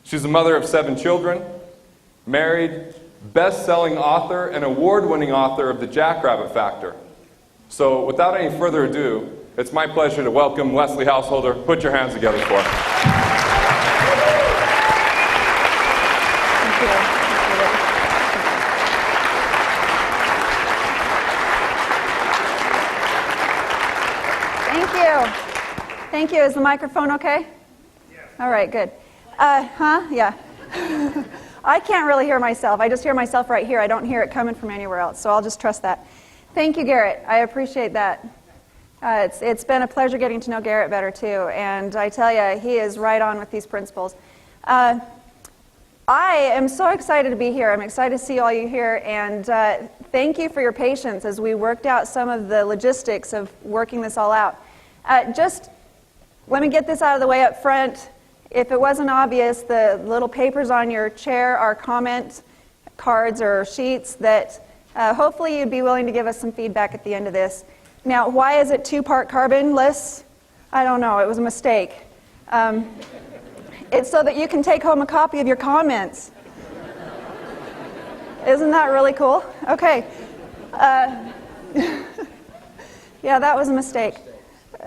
She's a mother of 7 children, married, best-selling author, and award-winning author of The Jackrabbit Factor. So without any further ado, it's my pleasure to welcome Leslie Householder. Put your hands together for her. Thank you. Thank you. Is the microphone okay? Yes. All right, good. Yeah. I can't really hear myself. I just hear myself right here. I don't hear it coming from anywhere else, so I'll just trust that. Thank you, Garrett. I appreciate that. It's been a pleasure getting to know Garrett better, too, and I tell you, he is right on with these principles. I am so excited to be here. I'm excited to see all you here, and thank you for your patience as we worked out some of the logistics of working this all out. Just let me get this out of the way up front. If it wasn't obvious, the little papers on your chair are comment cards or sheets that hopefully you'd be willing to give us some feedback at the end of this. Now, why is it 2-part carbonless? I don't know. It was a mistake. It's so that you can take home a copy of your comments. Isn't that really cool? Okay. Yeah, that was a mistake.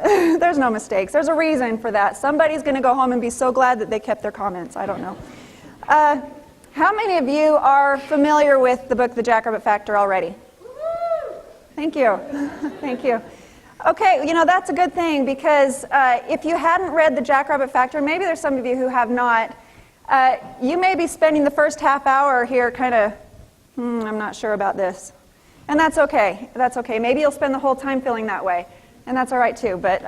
There's no mistakes. There's a reason for that. Somebody's going to go home and be so glad that they kept their comments. I don't know. How many of you are familiar with the book, The Jackrabbit Factor, already? Thank you. Thank you. Okay, you know, that's a good thing because if you hadn't read The Jackrabbit Factor, maybe there's some of you who have not, you may be spending the first half hour here kind of, I'm not sure about this. And that's okay. That's okay. Maybe you'll spend the whole time feeling that way. And that's all right, too. But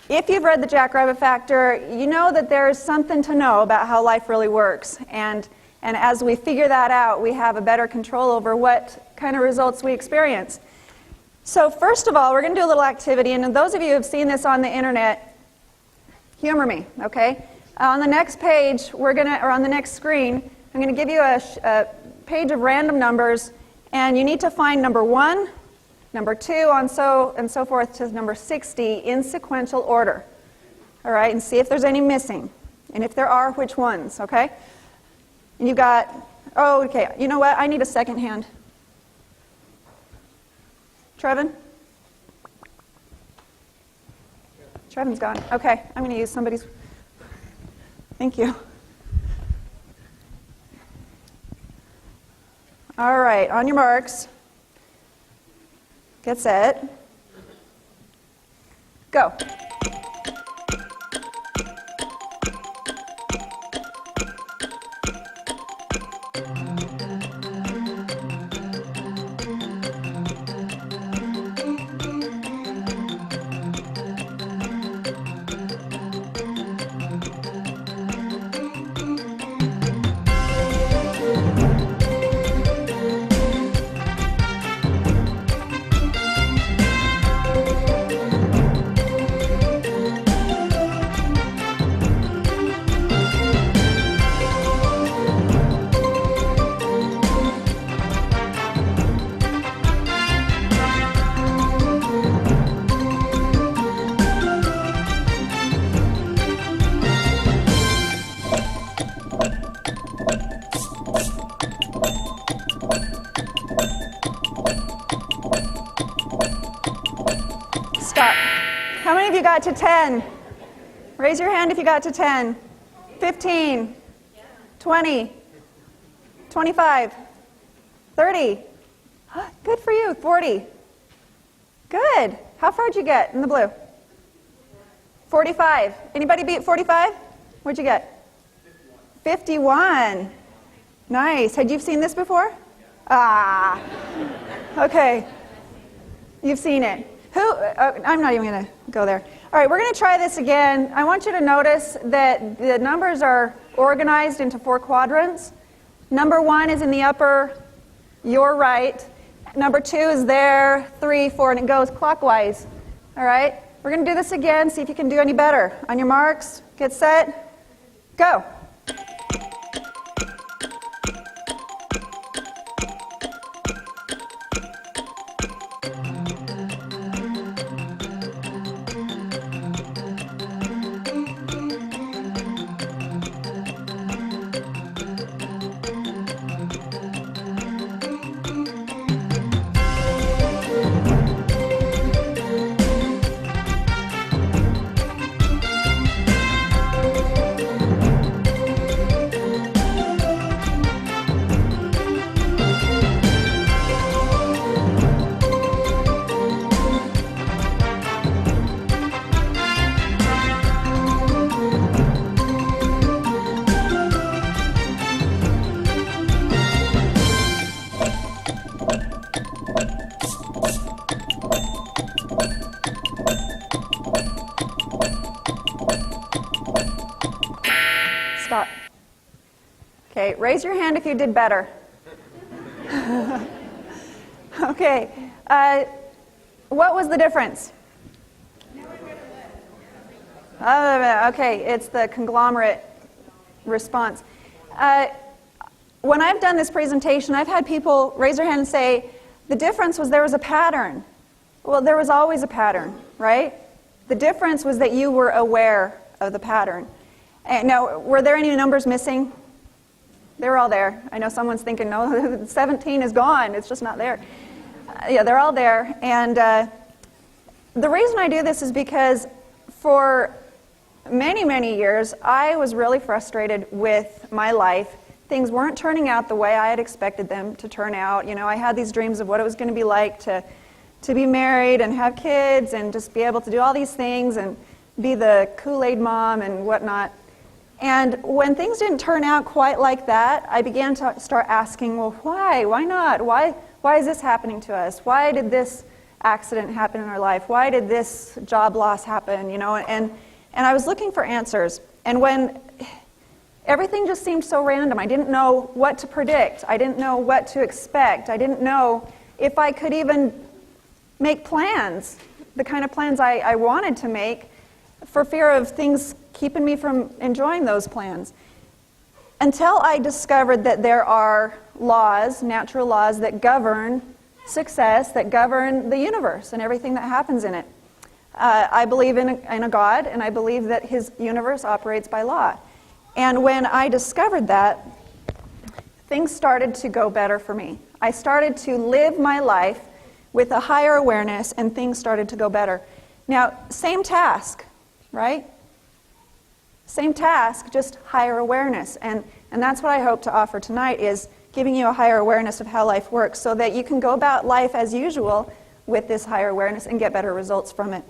if you've read The Jackrabbit Factor, you know that there's something to know about how life really works. And as we figure that out, we have a better control over what kind of results we experience. So first of all, we're going to do a little activity. And those of you who have seen this on the internet, humor me, okay? On the next page, or on the next screen, I'm going to give you a page of random numbers. And you need to find number 1, number 2, and so forth to number 60 in sequential order. All right, and see if there's any missing. And if there are, which ones, okay? And you got, oh, okay, you know what? I need a second hand. Trevan? Trevan's gone. Okay, I'm going to use somebody's. Thank you. All right, on your marks. Get set. Go. Stop. How many of you got to 10? Raise your hand if you got to 10. 15. 20. 25. 30. Good for you. 40. Good. How far did you get in the blue? 45. Anybody beat 45? What'd you get? 51. Nice. Had you seen this before? Ah. Okay. You've seen it. I'm not even going to go there. All right, we're going to try this again. I want you to notice that the numbers are organized into 4 quadrants. Number 1 is in the upper, your right. Number 2 is there, 3, 4, and it goes clockwise. All right? We're going to do this again, see if you can do any better. On your marks, get set, go. stop. Okay, raise your hand if you did better. Okay, what was the difference? Okay, it's the conglomerate response. When I've done this presentation, I've had people raise their hand and say, the difference was there was a pattern. Well, there was always a pattern, right? The difference was that you were aware of the pattern. And now, were there any numbers missing? They were all there. I know someone's thinking, no, 17 is gone. It's just not there. Yeah, they're all there. And the reason I do this is because for many, many years, I was really frustrated with my life. Things weren't turning out the way I had expected them to turn out. You know, I had these dreams of what it was going to be like to be married and have kids and just be able to do all these things and be the Kool-Aid mom and whatnot. And when things didn't turn out quite like that, I began to start asking, well, why? Why not? Why is this happening to us? Why did this accident happen in our life? Why did this job loss happen? You know, and I was looking for answers. And when everything just seemed so random, I didn't know what to predict. I didn't know what to expect. I didn't know if I could even make plans, the kind of plans I wanted to make, for fear of things keeping me from enjoying those plans. Until I discovered that there are laws, natural laws, that govern success, that govern the universe and everything that happens in it. I believe in a God, and I believe that His universe operates by law. And when I discovered that, things started to go better for me. I started to live my life with a higher awareness, and things started to go better. Now, same task, right? Same task, just higher awareness. And that's what I hope to offer tonight, is giving you a higher awareness of how life works so that you can go about life as usual with this higher awareness and get better results from it.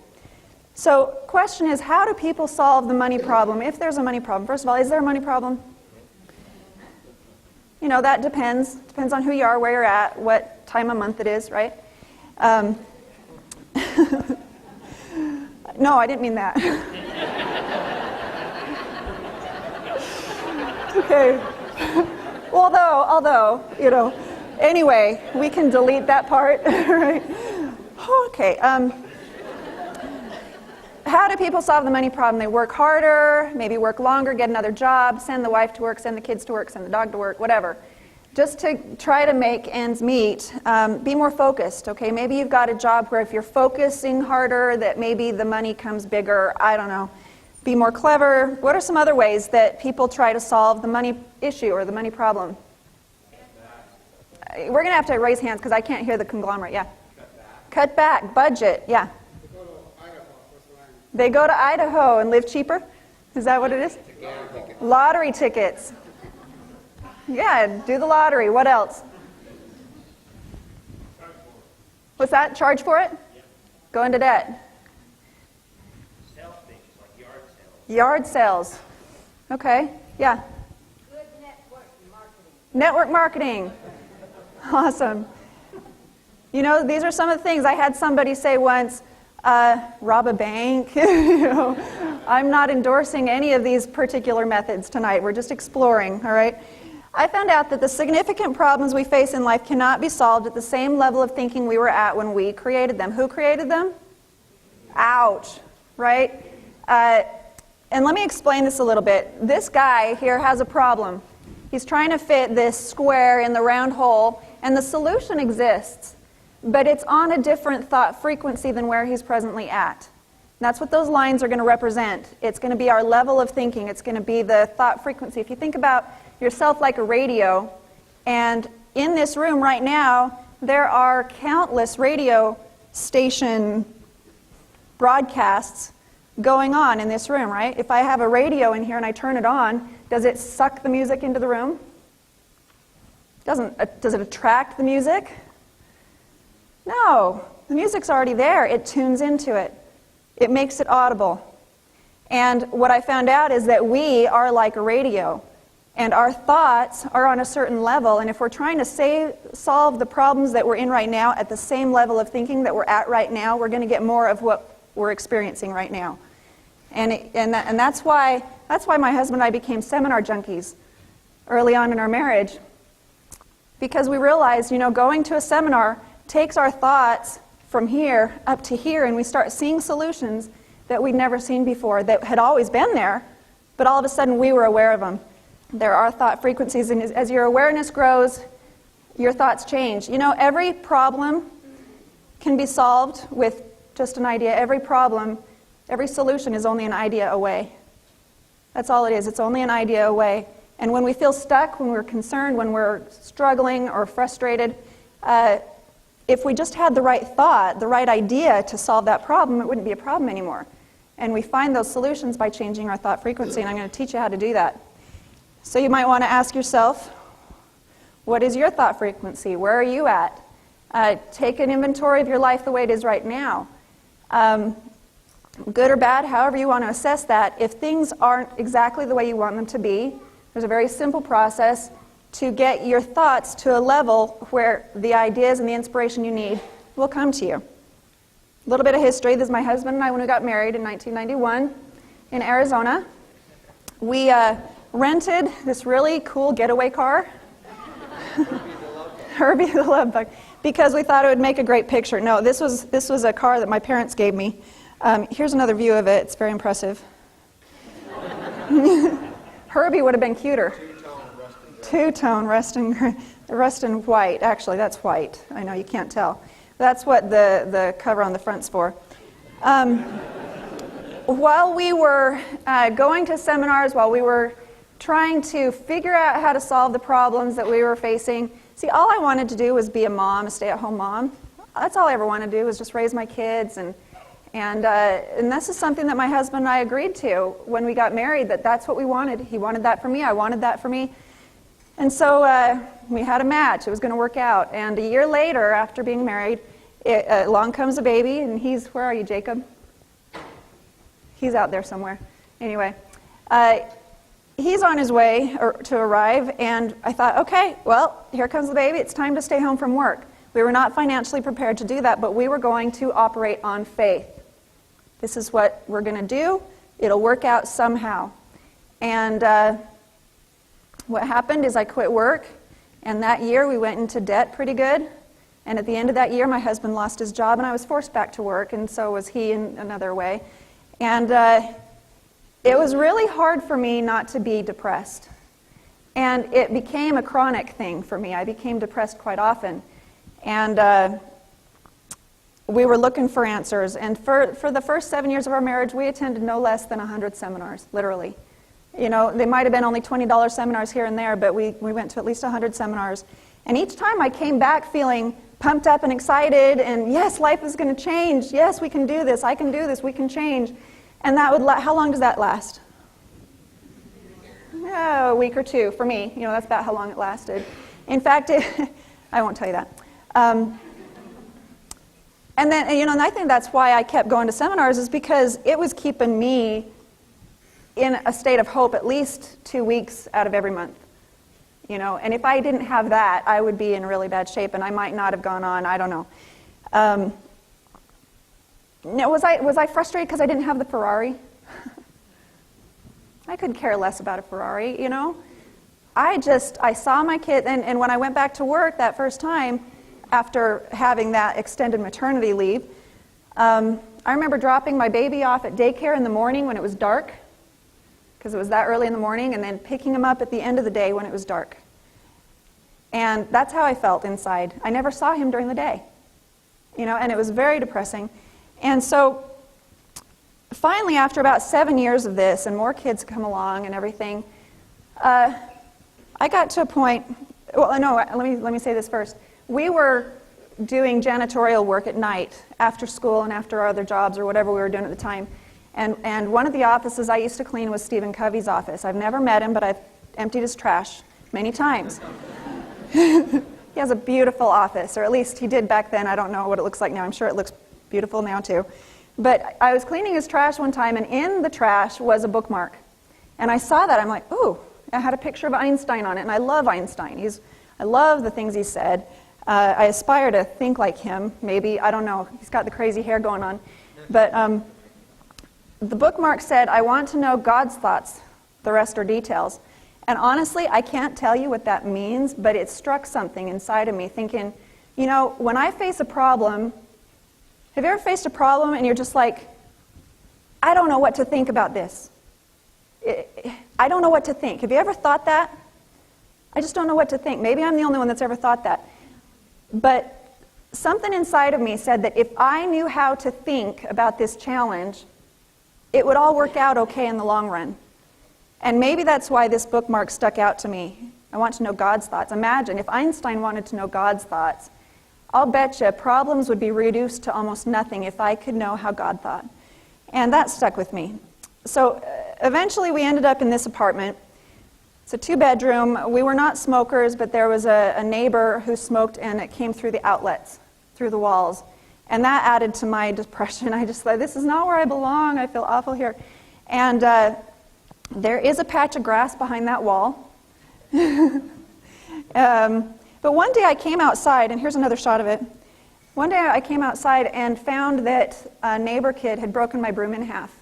So, question is, how do people solve the money problem, if there's a money problem? First of all, is there a money problem? You know, that depends. Depends on who you are, where you're at, what time of month it is, right? No, I didn't mean that. Okay. Although, you know, anyway, we can delete that part, right? Okay. How do people solve the money problem? They work harder, maybe work longer, get another job, send the wife to work, send the kids to work, send the dog to work, whatever. Just to try to make ends meet. Be more focused, okay? Maybe you've got a job where if you're focusing harder, that maybe the money comes bigger. I don't know. Be more clever. What are some other ways that people try to solve the money issue or the money problem? We're going to have to raise hands because I can't hear the conglomerate. Yeah. Cut back. Budget. Yeah. They go to Idaho and live cheaper? Is that what it is? Lottery tickets. Yeah, do the lottery. What else? What's that? Charge for it? Go into debt. Sell things like yard sales. Yard sales. Okay. Yeah. Good network marketing. Network marketing. Awesome. You know, these are some of the things. I had somebody say once, rob a bank. You know, I'm not endorsing any of these particular methods tonight. We're just exploring, all right? I found out that the significant problems we face in life cannot be solved at the same level of thinking we were at when we created them. Who created them? Ouch, right? And let me explain this a little bit. This guy here has a problem. He's trying to fit this square in the round hole, and the solution exists, but it's on a different thought frequency than where he's presently at. That's what those lines are going to represent. It's going to be our level of thinking. It's going to be the thought frequency. If you think about yourself like a radio, and in this room right now, there are countless radio station broadcasts going on in this room, right? If I have a radio in here and I turn it on, does it suck the music into the room? Does it attract the music? No. The music's already there. It tunes into it. It makes it audible. And what I found out is that we are like a radio. And our thoughts are on a certain level. And if we're trying to solve the problems that we're in right now at the same level of thinking that we're at right now, we're going to get more of what we're experiencing right now. And that's why my husband and I became seminar junkies early on in our marriage. Because we realized, going to a seminar takes our thoughts from here up to here, and we start seeing solutions that we'd never seen before, that had always been there, but all of a sudden we were aware of them. There are thought frequencies, and as your awareness grows, your thoughts change. Every problem can be solved with just an idea. Every problem, every solution is only an idea away. That's all it is. It's only an idea away. And when we feel stuck, when we're concerned, when we're struggling or frustrated, if we just had the right thought, the right idea to solve that problem, it wouldn't be a problem anymore. And we find those solutions by changing our thought frequency, and I'm going to teach you how to do that. So you might want to ask yourself, what is your thought frequency? Where are you at? Take an inventory of your life the way it is right now. Good or bad, however you want to assess that. If things aren't exactly the way you want them to be, there's a very simple process to get your thoughts to a level where the ideas and the inspiration you need will come to you. A little bit of history. This is my husband and I when we got married in 1991 in Arizona. We rented this really cool getaway car. Herbie the Love Bug. Because we thought it would make a great picture. No, this was a car that my parents gave me. Here's another view of it. It's very impressive. Herbie would have been cuter. Two-tone, rust and white. Actually, that's white. I know, you can't tell. That's what the cover on the front's for. While we were going to seminars, while we were trying to figure out how to solve the problems that we were facing, see, all I wanted to do was be a mom, a stay-at-home mom. That's all I ever wanted to do was just raise my kids. And this is something that my husband and I agreed to when we got married, that's what we wanted. He wanted that for me. I wanted that for me. And so we had a match. It was going to work out. And a year later, after being married, along comes a baby. And where are you, Jacob? He's out there somewhere. Anyway, he's on his way to arrive. And I thought, okay, well, here comes the baby. It's time to stay home from work. We were not financially prepared to do that, but we were going to operate on faith. This is what we're going to do. It'll work out somehow. And what happened is I quit work, and that year we went into debt pretty good. And at the end of that year, my husband lost his job, and I was forced back to work, and so was he in another way. And it was really hard for me not to be depressed. And it became a chronic thing for me. I became depressed quite often. And we were looking for answers. And for the first 7 years of our marriage, we attended no less than 100 seminars, literally. They might have been only $20 seminars here and there, but we went to at least 100 seminars. And each time I came back feeling pumped up and excited, and yes, life is going to change. Yes, we can do this. I can do this. We can change. And that would how long does that last? A week or two for me. That's about how long it lasted. In fact, I won't tell you that. And then, and I think that's why I kept going to seminars, is because it was keeping me in a state of hope at least 2 weeks out of every month. And if I didn't have that, I would be in really bad shape, and I might not have gone on. I don't know. Was I frustrated because I didn't have the Ferrari? I couldn't care less about a Ferrari, I saw my kid, and when I went back to work that first time, after having that extended maternity leave, I remember dropping my baby off at daycare in the morning when it was dark, because it was that early in the morning, and then picking him up at the end of the day when it was dark. And that's how I felt inside. I never saw him during the day, and it was very depressing. And so finally, after about 7 years of this, and more kids come along and everything, I got to a point. Well, no, let me say this first. We were doing janitorial work at night after school and after our other jobs or whatever we were doing at the time. And one of the offices I used to clean was Stephen Covey's office. I've never met him, but I've emptied his trash many times. He has a beautiful office, or at least he did back then. I don't know what it looks like now. I'm sure it looks beautiful now too. But I was cleaning his trash one time, and in the trash was a bookmark. And I saw that. I'm like, ooh, it had a picture of Einstein on it, and I love Einstein. I love the things he said. I aspire to think like him, maybe. I don't know. He's got the crazy hair going on. But the bookmark said, I want to know God's thoughts. The rest are details. And honestly, I can't tell you what that means, but it struck something inside of me thinking, you know, when I face a problem, have you ever faced a problem and you're just like, I don't know what to think about this. I don't know what to think. Have you ever thought that? I just don't know what to think. Maybe I'm the only one that's ever thought that. But something inside of me said that if I knew how to think about this challenge, it would all work out okay in the long run. And maybe that's why this bookmark stuck out to me. I want to know God's thoughts. Imagine if Einstein wanted to know God's thoughts. I'll bet you problems would be reduced to almost nothing if I could know how God thought. And that stuck with me. So eventually we ended up in this apartment. It's a 2-bedroom. We were not smokers, but there was a neighbor who smoked, and it came through the outlets, through the walls. And that added to my depression. I just thought, this is not where I belong. I feel awful here. And there is a patch of grass behind that wall. But one day I came outside, and here's another shot of it. One day I came outside and found that a neighbor kid had broken my broom in half.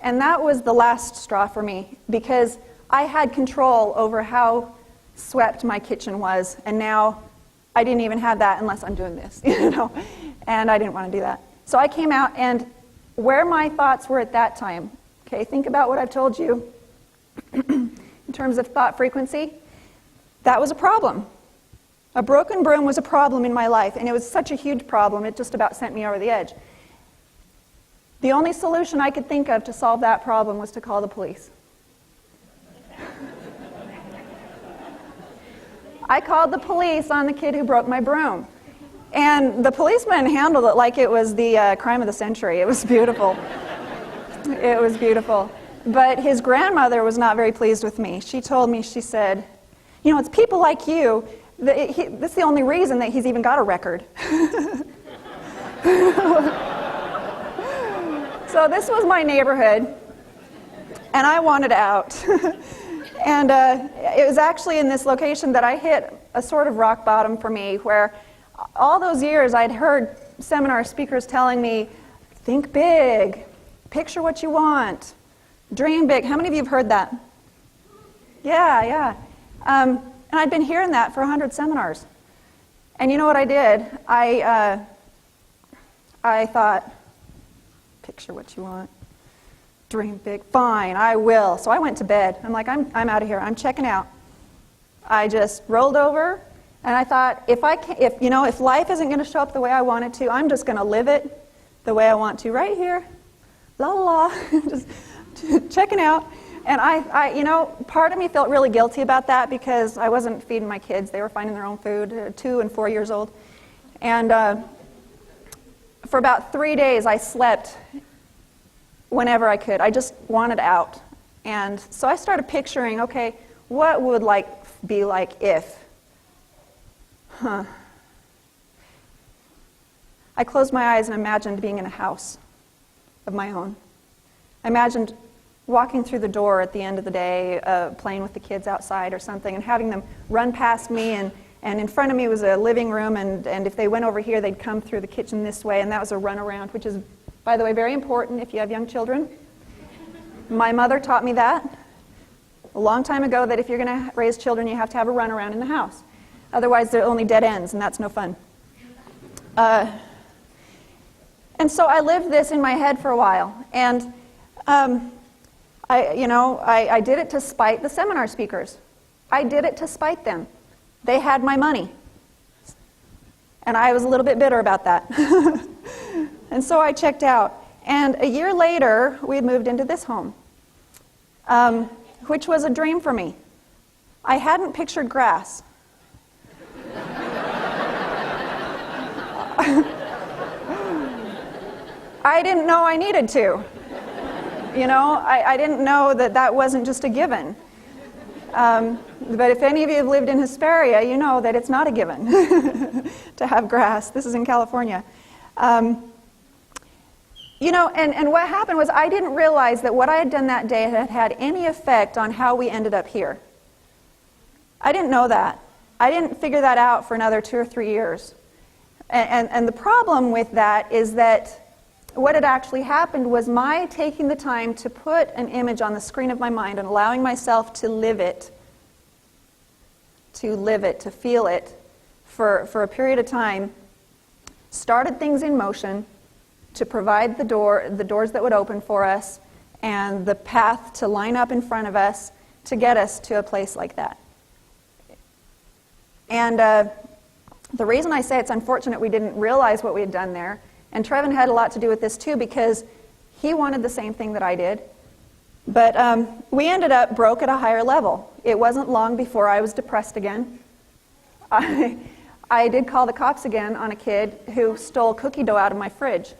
And that was the last straw for me, because I had control over how swept my kitchen was, and now I didn't even have that unless I'm doing this, you know, and I didn't want to do that. So I came out, and where my thoughts were at that time, okay, think about what I've told you in terms of thought frequency. That was a problem. A broken broom was a problem in my life, and it was such a huge problem, it just about sent me over the edge. The only solution I could think of to solve that problem was to call the police. I called the police on the kid who broke my broom. And the policeman handled it like it was the crime of the century. It was beautiful. It was beautiful. But his grandmother was not very pleased with me. She told me, she said, you know, it's people like you, that's the only reason that he's even got a record. So this was my neighborhood, and I wanted out. And it was actually in this location that I hit a sort of rock bottom for me, where all those years I'd heard seminar speakers telling me, think big, picture what you want, dream big. How many of you have heard that? Yeah. And I'd been hearing that for 100 seminars. And you know what I did? I thought, picture what you want, dream big, fine, I will. So I went to bed. I'm like, I'm out of here. I'm checking out. I just rolled over, and I thought, if life isn't going to show up the way I want it to, I'm just going to live it the way I want to, right here, la la la, just checking out. And I part of me felt really guilty about that, because I wasn't feeding my kids. They were finding their own food, 2 and 4 years old. And for about 3 days, I slept whenever I could. I just wanted out. And so I started picturing, okay, what would be like if? I closed my eyes and imagined being in a house of my own. I imagined walking through the door at the end of the day, playing with the kids outside or something, and having them run past me, and in front of me was a living room, and if they went over here, they'd come through the kitchen this way, and that was a runaround, which is, by the way, very important if you have young children. My mother taught me that a long time ago, that if you're going to raise children, you have to have a runaround in the house. Otherwise, they're only dead ends, and that's no fun. And so I lived this in my head for a while, and I did it to spite the seminar speakers. I did it to spite them. They had my money. And I was a little bit bitter about that. And so I checked out. And a year later, we had moved into this home, which was a dream for me. I hadn't pictured grass. I didn't know I needed to. I didn't know that wasn't just a given. But if any of you have lived in Hesperia, you know that it's not a given to have grass. This is in California. And what happened was, I didn't realize that what I had done that day had had any effect on how we ended up here. I didn't know that. I didn't figure that out for another 2 or 3 years. And the problem with that is that what had actually happened was my taking the time to put an image on the screen of my mind and allowing myself to live it, to feel it for a period of time, started things in motion to provide the doors that would open for us and the path to line up in front of us to get us to a place like that. And the reason I say it's unfortunate we didn't realize what we had done there, and Trevan had a lot to do with this too, because he wanted the same thing that I did, but we ended up broke at a higher level. It wasn't long before I was depressed again. I did call the cops again on a kid who stole cookie dough out of my fridge.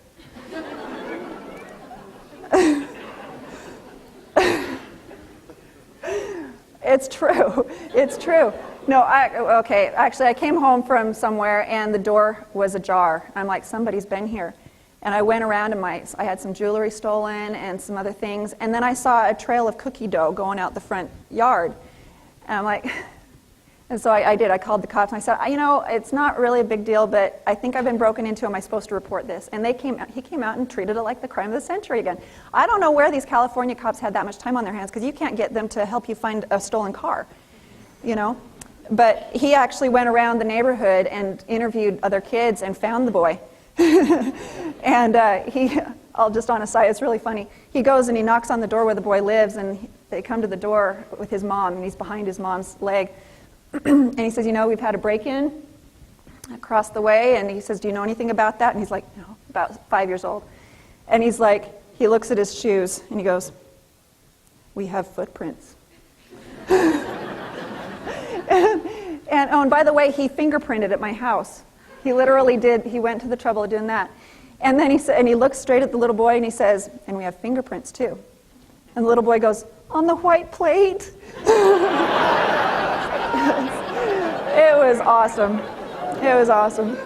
It's true. It's true. No, actually, I came home from somewhere and the door was ajar. I'm like, somebody's been here. And I went around and I had some jewelry stolen and some other things. And then I saw a trail of cookie dough going out the front yard. And I'm like, and so I did. I called the cops and I said, it's not really a big deal, but I think I've been broken into. Am I supposed to report this? And he came out and treated it like the crime of the century again. I don't know where these California cops had that much time on their hands, because you can't get them to help you find a stolen car, But he actually went around the neighborhood and interviewed other kids and found the boy. And I'll just on a side, it's really funny. He goes and he knocks on the door where the boy lives, and they come to the door with his mom, and he's behind his mom's leg. And he says, we've had a break-in across the way. And he says, do you know anything about that? And he's like, no, about 5 years old. And he's like, he looks at his shoes and he goes, we have footprints. And by the way, he fingerprinted at my house. He literally did. He went to the trouble of doing that. And then he looks straight at the little boy and he says, and we have fingerprints too. And the little boy goes, on the white plate. It was awesome. It was awesome.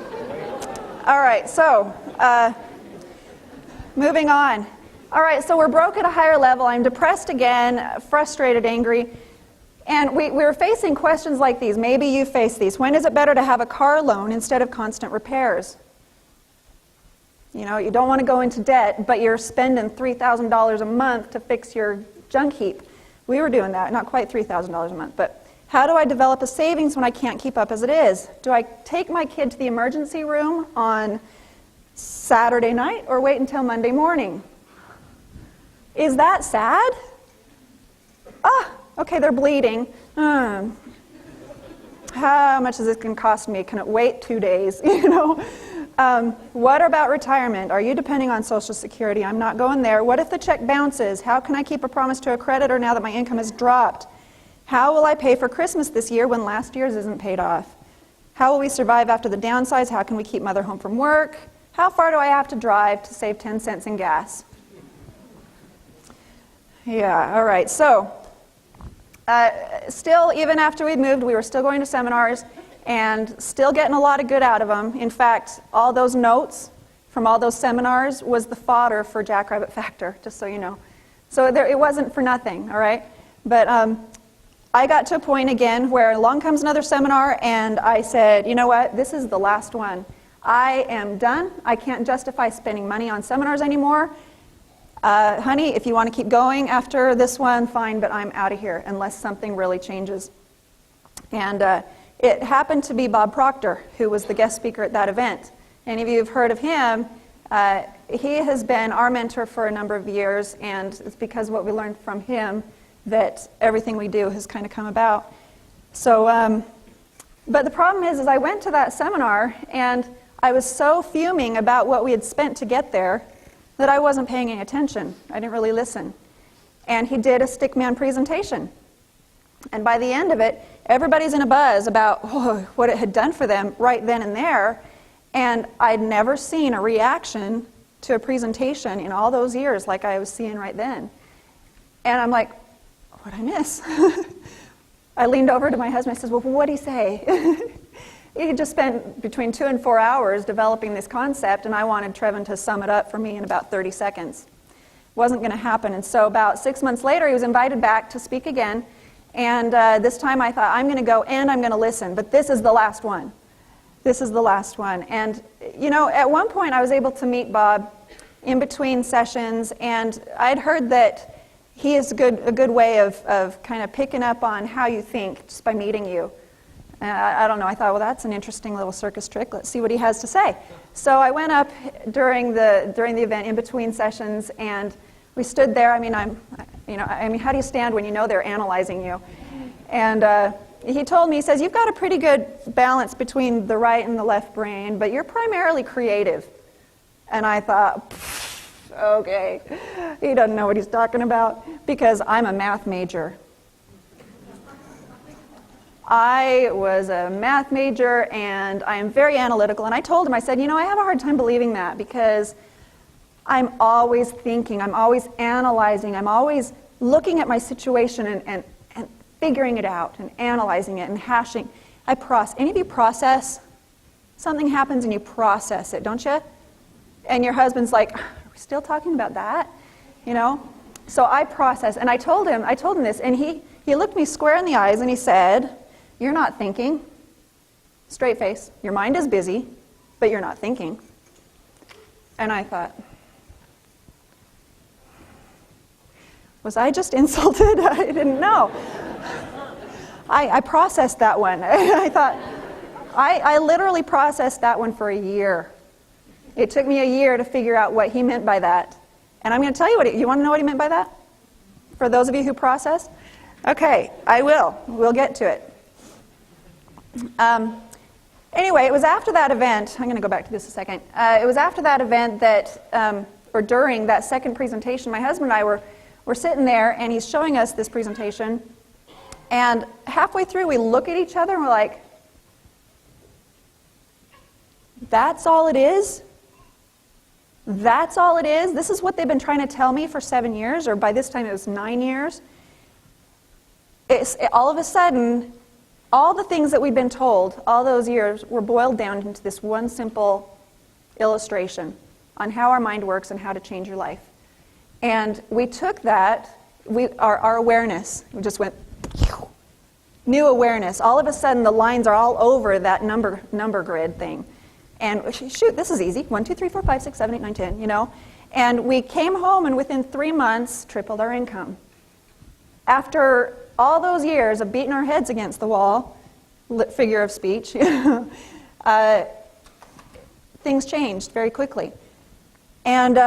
All right, so moving on. All right, so we're broke at a higher level. I'm depressed again, frustrated, angry. And we were facing questions like these. Maybe you face these. When is it better to have a car loan instead of constant repairs? You don't want to go into debt, but you're spending $3,000 a month to fix your junk heap. We were doing that, not quite $3,000 a month, but how do I develop a savings when I can't keep up as it is? Do I take my kid to the emergency room on Saturday night or wait until Monday morning? Is that sad? Okay, they're bleeding. How much is this going to cost me? Can it wait 2 days? What about retirement? Are you depending on Social Security? I'm not going there. What if the check bounces? How can I keep a promise to a creditor now that my income has dropped? How will I pay for Christmas this year when last year's isn't paid off? How will we survive after the downsize? How can we keep Mother home from work? How far do I have to drive to save 10 cents in gas? Yeah, all right. So, still, even after we'd moved, we were still going to seminars and still getting a lot of good out of them. In fact, all those notes from all those seminars was the fodder for Jackrabbit Factor, just so you know. So it wasn't for nothing, all right? But I got to a point again where along comes another seminar, and I said, you know what, this is the last one. I am done. I can't justify spending money on seminars anymore. Honey, if you want to keep going after this one, fine, but I'm out of here unless something really changes. And it happened to be Bob Proctor, who was the guest speaker at that event. Any of you have heard of him? He has been our mentor for a number of years, and it's because of what we learned from him that everything we do has kind of come about. So, but the problem is I went to that seminar, and I was so fuming about what we had spent to get there that I wasn't paying any attention. I didn't really listen. And he did a Stickman presentation. And by the end of it, everybody's in a buzz about what it had done for them right then and there. And I'd never seen a reaction to a presentation in all those years like I was seeing right then. And I'm like, what'd I miss? I leaned over to my husband. I said, well, what'd he say? He had just spent between 2 and 4 hours developing this concept, and I wanted Trevan to sum it up for me in about 30 seconds. Wasn't going to happen. And so about 6 months later, he was invited back to speak again. And this time I thought, I'm going to go and I'm going to listen. But this is the last one. This is the last one. And, at one point I was able to meet Bob in between sessions, and I'd heard that he is a good way of kind of picking up on how you think just by meeting you. I don't know, I thought, well, that's an interesting little circus trick. Let's see what he has to say. So I went up during the event in between sessions, and we stood there. I mean, how do you stand when you know they're analyzing you? And he told me, he says, you've got a pretty good balance between the right and the left brain, but you're primarily creative. And I thought, okay, he doesn't know what he's talking about, because I'm a math major. I was a math major, and I am very analytical. And I told him, I said, I have a hard time believing that, because I'm always thinking, I'm always analyzing, I'm always looking at my situation and figuring it out and analyzing it and hashing. Any of you process? Something happens and you process it, don't you? And your husband's like, are we still talking about that? So I process, and I told him this, and he looked me square in the eyes and he said, you're not thinking. Straight face. Your mind is busy, but you're not thinking. And I thought, was I just insulted? I didn't know. I processed that one. I thought, I literally processed that one for a year. It took me a year to figure out what he meant by that. And I'm going to tell you you want to know what he meant by that? For those of you who process? Okay, I will. We'll get to it. Anyway, it was after that event, I'm going to go back to this a second. It was after that event that, or during that second presentation, my husband and I were sitting there, and he's showing us this presentation. And halfway through, we look at each other, and we're like, that's all it is? That's all it is? This is what they've been trying to tell me for 7 years, or by this time it was 9 years. All of a sudden, all the things that we'd been told all those years were boiled down into this one simple illustration on how our mind works and how to change your life. And we took that, our awareness, we just went, new awareness. All of a sudden, the lines are all over that number grid thing. And shoot, this is easy. 1, 2, 3, 4, 5, 6, 7, 8, 9, 10, And we came home, and within 3 months, tripled our income. After all those years of beating our heads against the wall, figure of speech, things changed very quickly. And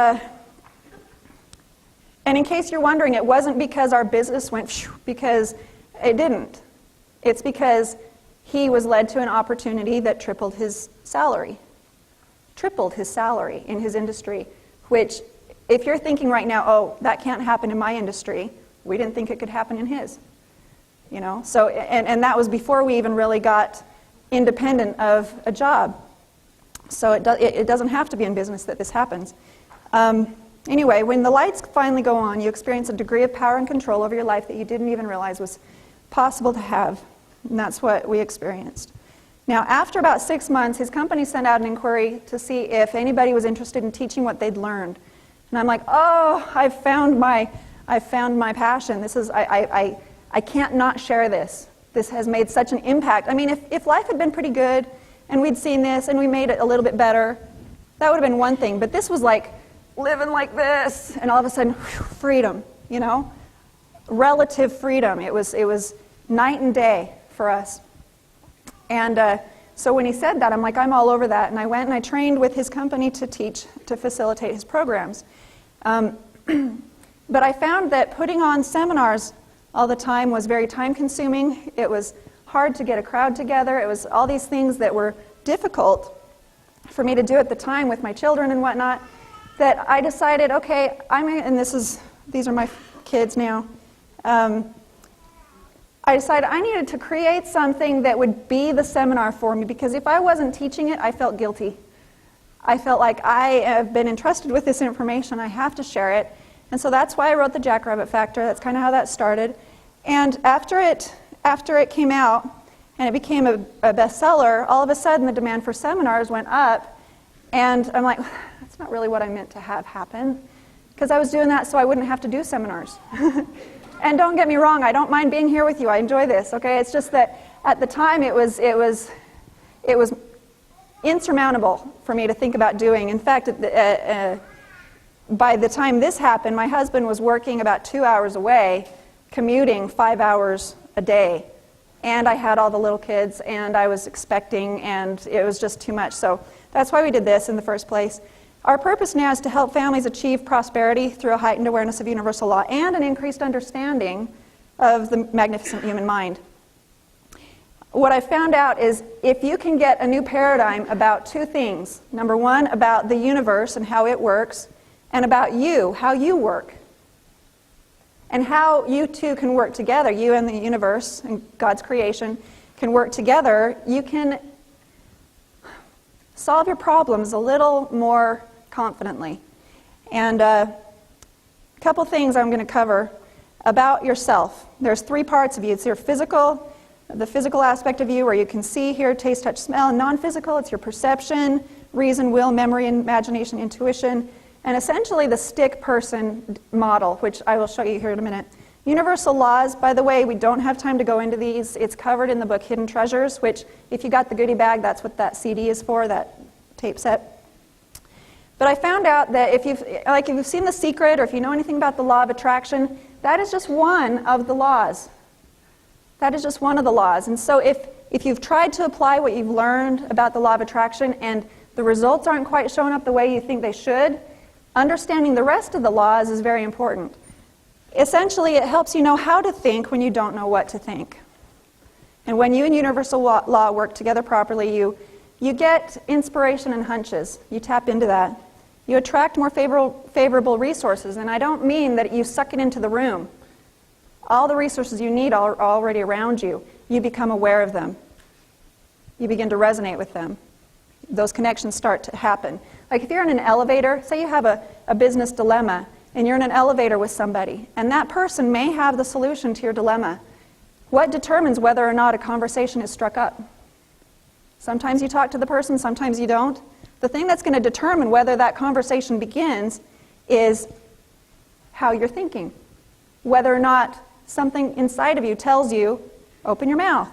in case you're wondering, it wasn't because our business went phew, because it didn't. It's because he was led to an opportunity that tripled his salary in his industry, which, if you're thinking right now, oh, that can't happen in my industry, we didn't think it could happen in his. So, and that was before we even really got independent of a job. So it doesn't have to be in business that this happens. Anyway, when the lights finally go on, you experience a degree of power and control over your life that you didn't even realize was possible to have. And that's what we experienced. Now, after about 6 months, his company sent out an inquiry to see if anybody was interested in teaching what they'd learned. And I'm like, oh, I've found my passion. I can't not share this. This has made such an impact. I mean, if life had been pretty good, and we'd seen this, and we made it a little bit better, that would have been one thing. But this was like living like this, and all of a sudden, whew, freedom, relative freedom. It was night and day for us. And so when he said that, I'm like, I'm all over that. And I went and I trained with his company to facilitate his programs. But I found that putting on seminars all the time was very time-consuming. It was hard to get a crowd together. It was all these things that were difficult for me to do at the time with my children and whatnot, that I decided, okay, these are my kids now. I decided I needed to create something that would be the seminar for me, because if I wasn't teaching it, I felt guilty. I felt like I have been entrusted with this information, I have to share it. And so that's why I wrote The Jackrabbit Factor. That's kind of how that started. And after it came out and it became a bestseller, all of a sudden the demand for seminars went up. And I'm like, that's not really what I meant to have happen, because I was doing that so I wouldn't have to do seminars. And don't get me wrong, I don't mind being here with you. I enjoy this, okay? It's just that at the time it was insurmountable for me to think about doing. In fact, by the time this happened, my husband was working about 2 hours away, commuting 5 hours a day. And I had all the little kids, and I was expecting, and it was just too much. So that's why we did this in the first place. Our purpose now is to help families achieve prosperity through a heightened awareness of universal law and an increased understanding of the magnificent human mind. What I found out is if you can get a new paradigm about two things, number one, about the universe and how it works, and about you, how you work, and how you two can work together, you and the universe and God's creation can work together, you can solve your problems a little more confidently. And a couple things I'm going to cover about yourself. There's three parts of you. It's your physical, the physical aspect of you where you can see, hear, taste, touch, smell. And non-physical, it's your perception, reason, will, memory, imagination, intuition, and essentially the stick person model, which I will show you here in a minute. Universal laws, by the way, we don't have time to go into these. It's covered in the book Hidden Treasures, which if you got the goodie bag, that's what that CD is for, that tape set. But I found out that if you've seen The Secret or if you know anything about the law of attraction, that is just one of the laws. That is just one of the laws. And so if you've tried to apply what you've learned about the law of attraction and the results aren't quite showing up the way you think they should, understanding the rest of the laws is very important. Essentially, it helps you know how to think when you don't know what to think. And when you and universal law work together properly, you get inspiration and hunches. You tap into that. You attract more favorable resources, and I don't mean that you suck it into the room. All the resources you need are already around you. You become aware of them. You begin to resonate with them. Those connections start to happen. Like if you're in an elevator, say you have a business dilemma, and you're in an elevator with somebody, and that person may have the solution to your dilemma. What determines whether or not a conversation is struck up? Sometimes you talk to the person, sometimes you don't. The thing that's going to determine whether that conversation begins is how you're thinking. Whether or not something inside of you tells you, open your mouth.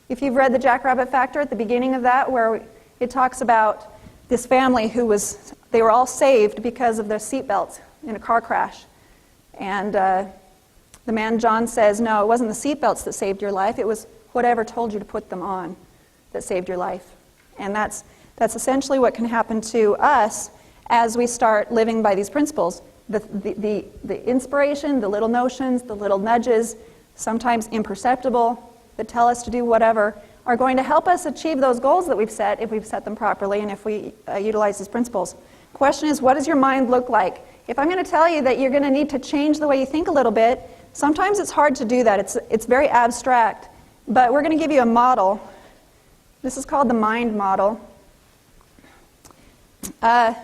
If you've read The Jackrabbit Factor at the beginning of that, where it talks about this family they were all saved because of their seatbelts in a car crash. And the man, John, says, no, it wasn't the seatbelts that saved your life, it was whatever told you to put them on that saved your life. And that's essentially what can happen to us as we start living by these principles. The inspiration, the little notions, the little nudges, sometimes imperceptible, that tell us to do whatever, are going to help us achieve those goals that we've set if we've set them properly and if we utilize these principles. Question is, what does your mind look like? If I'm going to tell you that you're going to need to change the way you think a little bit, sometimes it's hard to do that. It's very abstract. But we're going to give you a model. This is called the mind model. I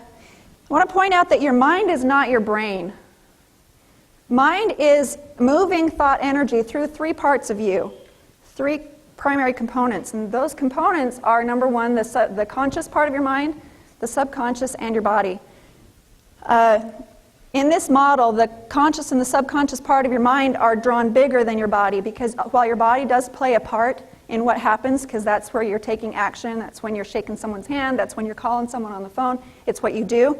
want to point out that your mind is not your brain. Mind is moving thought energy through three parts of you, three primary components. And those components are, number one, the conscious part of your mind, the subconscious, and your body. In this model, the conscious and the subconscious part of your mind are drawn bigger than your body, because while your body does play a part in what happens, because that's where you're taking action, that's when you're shaking someone's hand, that's when you're calling someone on the phone, it's what you do.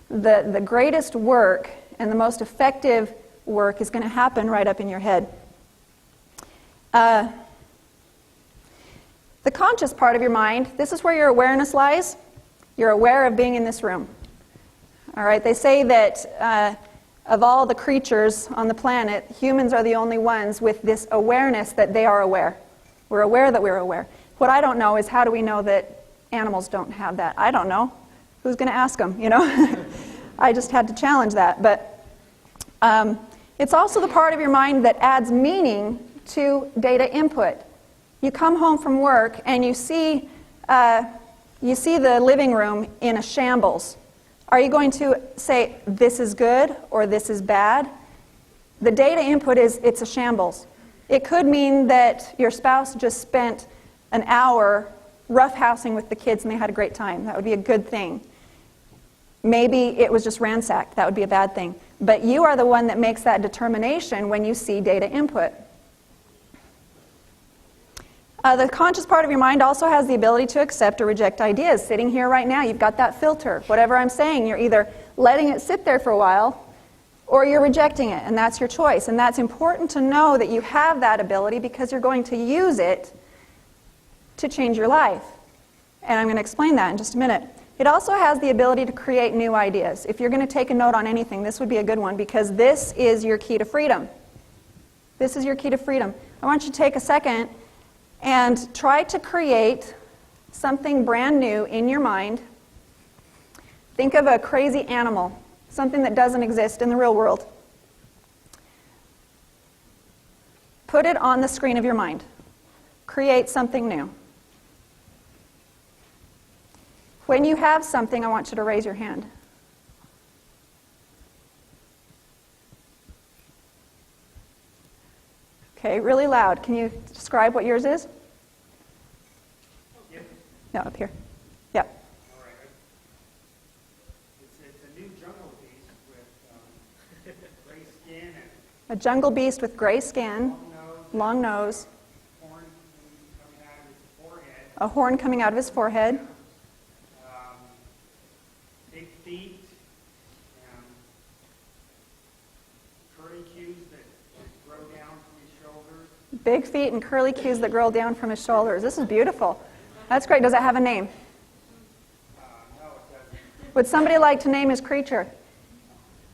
The greatest work and the most effective work is going to happen right up in your head. The conscious part of your mind, this is where your awareness lies. You're aware of being in this room. All right, they say that of all the creatures on the planet, humans are the only ones with this awareness that they are aware. We're aware that we're aware. What I don't know is how do we know that animals don't have that? I don't know. Who's going to ask them, you know? I just had to challenge that. But it's also the part of your mind that adds meaning to data input. You come home from work and you see the living room in a shambles. Are you going to say, this is good or this is bad? The data input is, it's a shambles. It could mean that your spouse just spent an hour roughhousing with the kids and they had a great time. That would be a good thing. Maybe it was just ransacked. That would be a bad thing. But you are the one that makes that determination when you see data input. The conscious part of your mind also has the ability to accept or reject ideas. Sitting here right now, you've got that filter. Whatever I'm saying, you're either letting it sit there for a while, or you're rejecting it, and that's your choice. And that's important to know that you have that ability because you're going to use it to change your life. And I'm going to explain that in just a minute. It also has the ability to create new ideas. If you're going to take a note on anything, this would be a good one because this is your key to freedom. This is your key to freedom. I want you to take a second and try to create something brand new in your mind. Think of a crazy animal, something that doesn't exist in the real world. Put it on the screen of your mind. Create something new. When you have something, I want you to raise your hand. Okay, really loud. Can you describe what yours is? Yep. No, up here. Yeah. All right. It's a new jungle beast with gray skin and A jungle beast with gray skin, long nose, horn coming out of his forehead, a horn coming out of his forehead, big feet, curly cues that grow down from his shoulders. big feet and curly cues that grow down from his shoulders. This is beautiful. That's great. Does it have a name? No, it doesn't. Would somebody like to name his creature?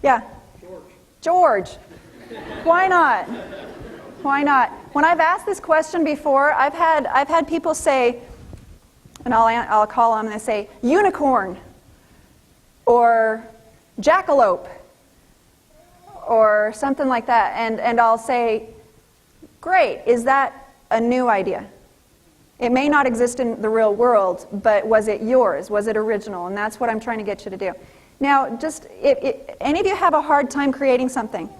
Yeah? George. Why not? Why not? When I've asked this question before, I've had people say, and I'll call them and they say, unicorn, or jackalope, or something like that. And I'll say, great, is that a new idea? It may not exist in the real world, but was it yours? Was it original? And that's what I'm trying to get you to do. Now, just, if any of you have a hard time creating something?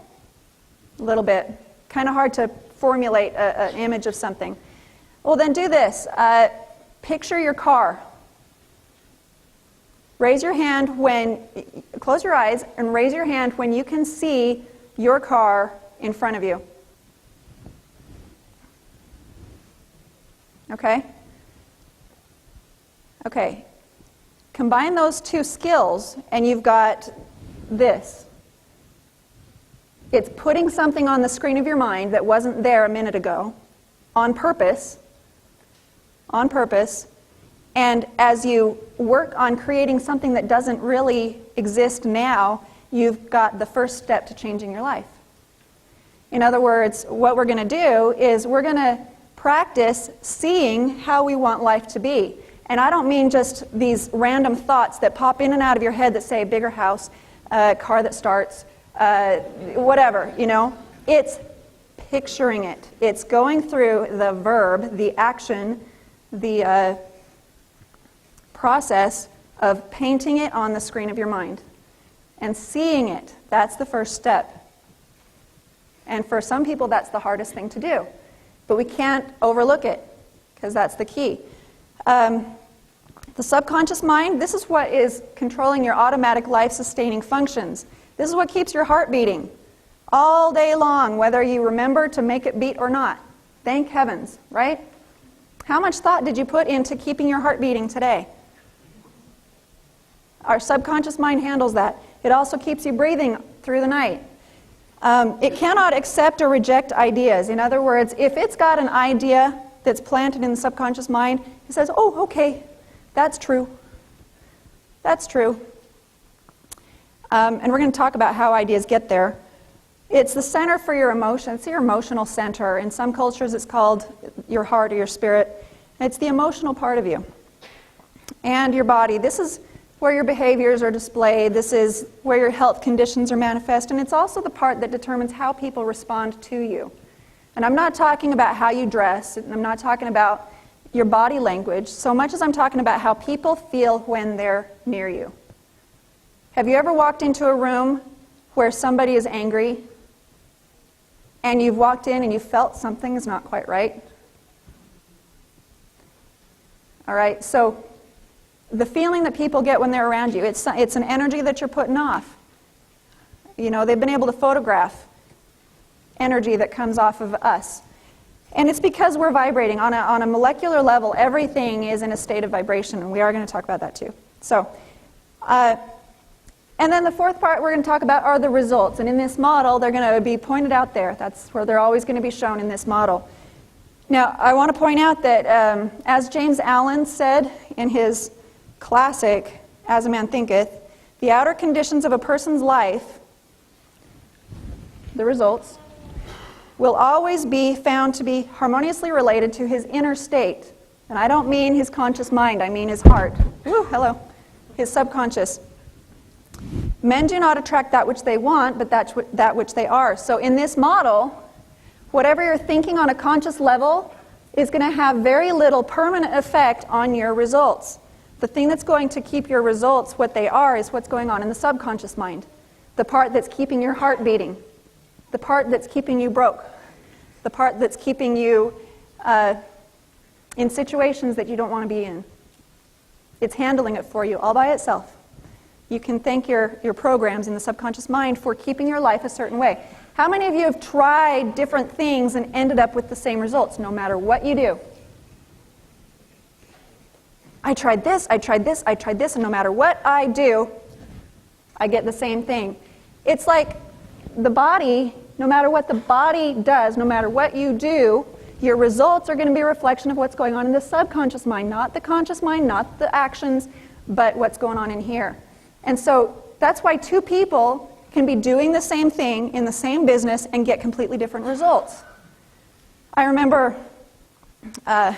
A little bit. Kind of hard to formulate an image of something. Well, then do this. Picture your car. Raise your hand when, close your eyes and raise your hand when you can see your car in front of you. Okay? Okay. Combine those two skills and you've got this. It's putting something on the screen of your mind that wasn't there a minute ago on purpose. On purpose. And as you work on creating something that doesn't really exist now, you've got the first step to changing your life. In other words, what we're going to do is we're going to practice seeing how we want life to be. And I don't mean just these random thoughts that pop in and out of your head that say bigger house, car that starts, whatever, you know. It's picturing it. It's going through the verb, the action, the process of painting it on the screen of your mind and seeing it. That's the first step. And for some people, that's the hardest thing to do. But we can't overlook it because that's the key. The subconscious mind, this is what is controlling your automatic life-sustaining functions. This is what keeps your heart beating all day long, whether you remember to make it beat or not. Thank heavens, right? How much thought did you put into keeping your heart beating today? Our subconscious mind handles that. It also keeps you breathing through the night. It cannot accept or reject ideas. In other words, if it's got an idea that's planted in the subconscious mind, it says, oh, okay, that's true. That's true. And we're going to talk about how ideas get there. It's the center for your emotion. It's your emotional center. In some cultures, it's called your heart or your spirit. It's the emotional part of you. And your body. This is where your behaviors are displayed. This is where your health conditions are manifest. And it's also the part that determines how people respond to you. And I'm not talking about how you dress. And I'm not talking about your body language so much as I'm talking about how people feel when they're near you. Have you ever walked into a room where somebody is angry and you've walked in and you felt something is not quite right? All right, so the feeling that people get when they're around you, it's an energy that you're putting off. You know, they've been able to photograph energy that comes off of us. And it's because we're vibrating. On a molecular level, everything is in a state of vibration, and we are going to talk about that too. So, And then the fourth part we're going to talk about are the results. And in this model, they're going to be pointed out there. That's where they're always going to be shown in this model. Now, I want to point out that, as James Allen said in his classic, As a Man Thinketh, the outer conditions of a person's life, the results, will always be found to be harmoniously related to his inner state. And I don't mean his conscious mind, I mean his heart. Woo, hello. His subconscious. Men do not attract that which they want, but that which they are. So in this model, whatever you're thinking on a conscious level is going to have very little permanent effect on your results. The thing that's going to keep your results what they are is what's going on in the subconscious mind. The part that's keeping your heart beating. The part that's keeping you broke. The part that's keeping you in situations that you don't want to be in. It's handling it for you all by itself. You can thank your programs in the subconscious mind for keeping your life a certain way. How many of you have tried different things and ended up with the same results, no matter what you do? I tried this, I tried this, I tried this, and no matter what I do, I get the same thing. It's like the body, no matter what the body does, no matter what you do, your results are going to be a reflection of what's going on in the subconscious mind, not the conscious mind, not the actions, but what's going on in here. And so that's why two people can be doing the same thing in the same business and get completely different results. I remember, I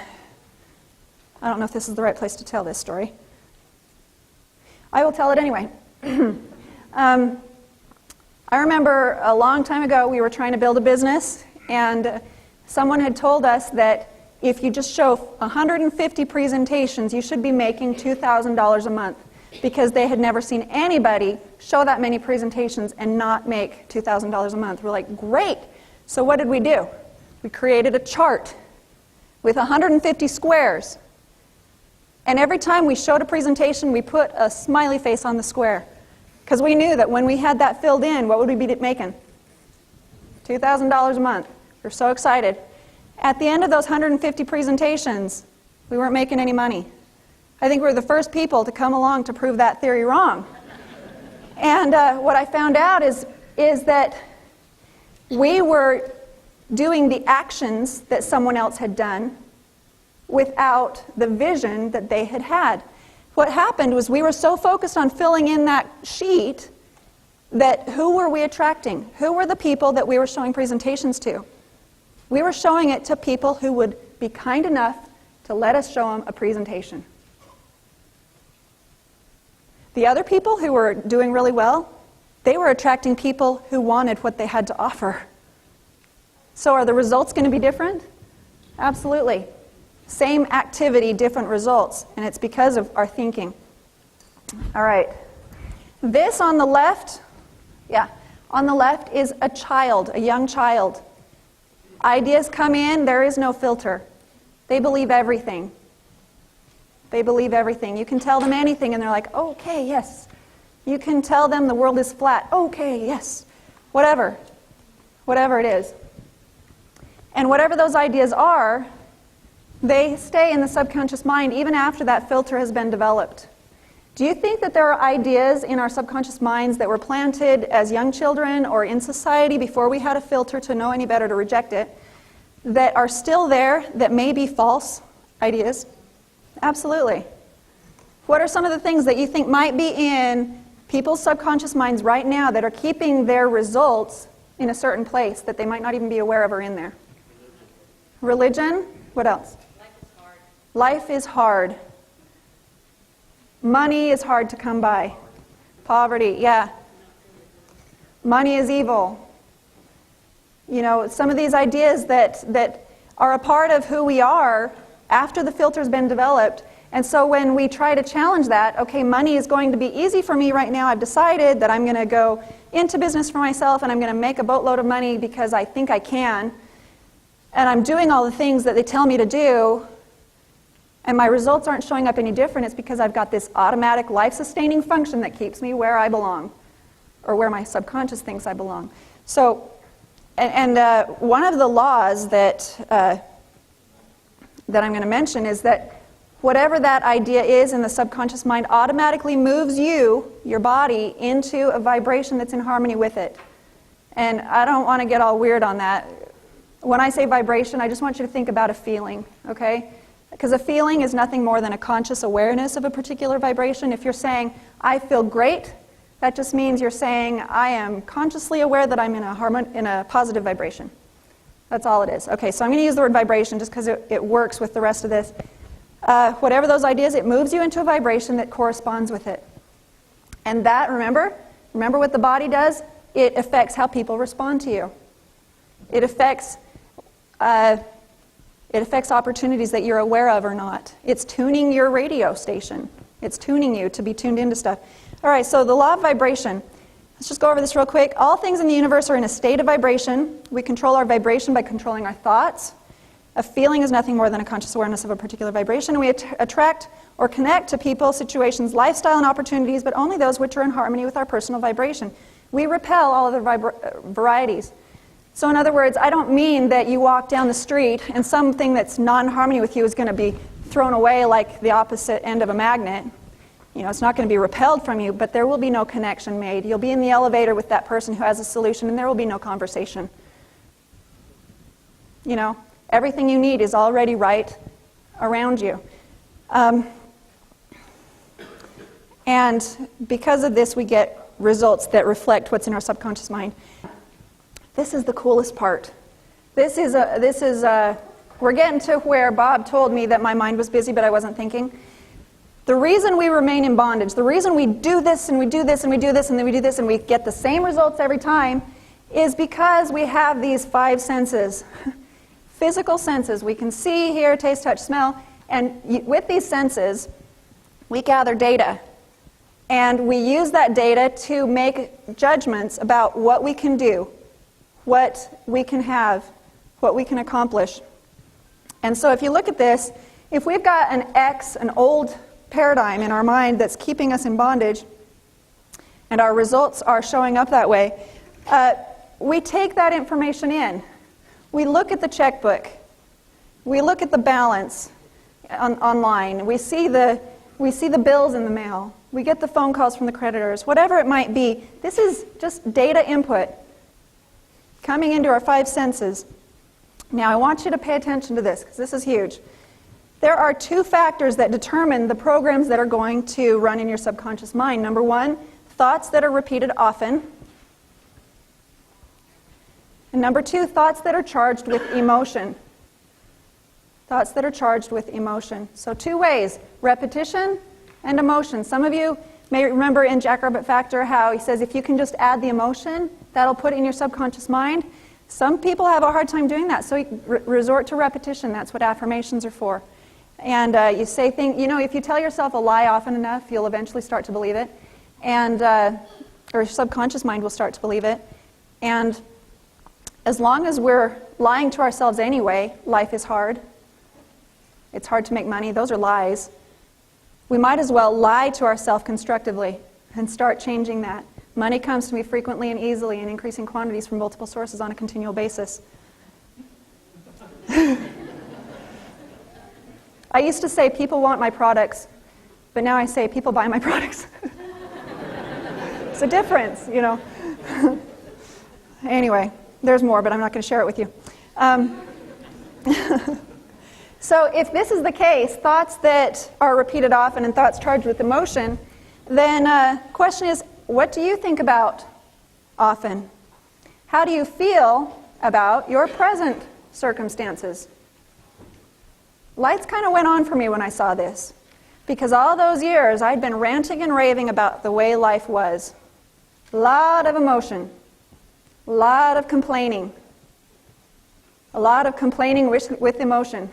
don't know if this is the right place to tell this story. I will tell it anyway. I remember a long time ago we were trying to build a business, and someone had told us that if you just show 150 presentations, you should be making $2,000 a month, because they had never seen anybody show that many presentations and not make $2,000 a month. We're like, great! So what did we do? We created a chart with 150 squares. And every time we showed a presentation, we put a smiley face on the square. Because we knew that when we had that filled in, what would we be making? $2,000 a month. We're so excited. At the end of those 150 presentations, we weren't making any money. I think we were the first people to come along to prove that theory wrong. And what I found out is that we were doing the actions that someone else had done without the vision that they had had. What happened was we were so focused on filling in that sheet that who were we attracting? Who were the people that we were showing presentations to? We were showing it to people who would be kind enough to let us show them a presentation. The other people who were doing really well, they were attracting people who wanted what they had to offer. So are the results going to be different? Absolutely. Same activity, different results, and it's because of our thinking. All right. This on the left, on the left is a child, a young child. Ideas come in, there is no filter. They believe everything. They believe everything. You can tell them anything and they're like, okay, yes. You can tell them the world is flat. Okay, yes. Whatever it is. And whatever those ideas are, they stay in the subconscious mind even after that filter has been developed. Do you think that there are ideas in our subconscious minds that were planted as young children or in society before we had a filter to know any better to reject it, that are still there, that may be false ideas? Absolutely. What are some of the things that you think might be in people's subconscious minds right now that are keeping their results in a certain place that they might not even be aware of are in there? Religion? What else? Life is hard. Life is hard. Money is hard to come by. Poverty, yeah. Money is evil. You know, some of these ideas that are a part of who we are after the filter's been developed. And so when we try to challenge that, okay, money is going to be easy for me right now. I've decided that I'm going to go into business for myself and I'm going to make a boatload of money because I think I can. And I'm doing all the things that they tell me to do. And my results aren't showing up any different. It's because I've got this automatic life-sustaining function that keeps me where I belong, or where my subconscious thinks I belong. So, one of the laws that I'm going to mention is that whatever that idea is in the subconscious mind automatically moves you, your body, into a vibration that's in harmony with it. And I don't want to get all weird on that. When I say vibration, I just want you to think about a feeling, okay? Because a feeling is nothing more than a conscious awareness of a particular vibration. If you're saying, I feel great, that just means you're saying, I am consciously aware that I'm in a positive vibration. That's all it is. Okay, so I'm going to use the word vibration just because it works with the rest of this. Whatever those ideas, it moves you into a vibration that corresponds with it. And that, remember what the body does? It affects how people respond to you. It affects opportunities that you're aware of or not. It's tuning your radio station. It's tuning you to be tuned into stuff. All right, so the law of vibration. Let's just go over this real quick. All things in the universe are in a state of vibration. We control our vibration by controlling our thoughts. A feeling is nothing more than a conscious awareness of a particular vibration. We attract or connect to people, situations, lifestyle, and opportunities, but only those which are in harmony with our personal vibration. We repel all other varieties. So in other words, I don't mean that you walk down the street and something that's not in harmony with you is going to be thrown away like the opposite end of a magnet. You know, it's not going to be repelled from you, but there will be no connection made. You'll be in the elevator with that person who has a solution, and there will be no conversation. You know, everything you need is already right around you. And because of this, we get results that reflect what's in our subconscious mind. This is the coolest part. We're getting to where Bob told me that my mind was busy, but I wasn't thinking. The reason we remain in bondage, the reason we do this and we do this and we do this and then we do this and we get the same results every time is because we have these 5 senses. Physical senses. We can see, hear, taste, touch, smell. And with these senses, we gather data. And we use that data to make judgments about what we can do, what we can have, what we can accomplish. And so if you look at this, if we've got an old paradigm in our mind that's keeping us in bondage, and our results are showing up that way, we take that information in. We look at the checkbook. We look at the balance online. We see the bills in the mail. We get the phone calls from the creditors. Whatever it might be, this is just data input coming into our 5 senses. Now I want you to pay attention to this, because this is huge. There are 2 factors that determine the programs that are going to run in your subconscious mind. Number 1, thoughts that are repeated often. And number 2, thoughts that are charged with emotion. Thoughts that are charged with emotion. So 2 ways, repetition and emotion. Some of you may remember in Jackrabbit Factor how he says if you can just add the emotion, that'll put it in your subconscious mind. Some people have a hard time doing that, so you resort to repetition. That's what affirmations are for. And you say things, if you tell yourself a lie often enough, you'll eventually start to believe it. And or your subconscious mind will start to believe it. And as long as we're lying to ourselves anyway, life is hard. It's hard to make money. Those are lies. We might as well lie to ourselves constructively and start changing that. Money comes to me frequently and easily in increasing quantities from multiple sources on a continual basis. I used to say people want my products, but now I say people buy my products. It's a difference, Anyway, there's more, but I'm not going to share it with you. So if this is the case, thoughts that are repeated often and thoughts charged with emotion, then question is, what do you think about often? How do you feel about your present circumstances? Lights kind of went on for me when I saw this, because all those years I'd been ranting and raving about the way life was. A lot of emotion, a lot of complaining, a lot of complaining with emotion.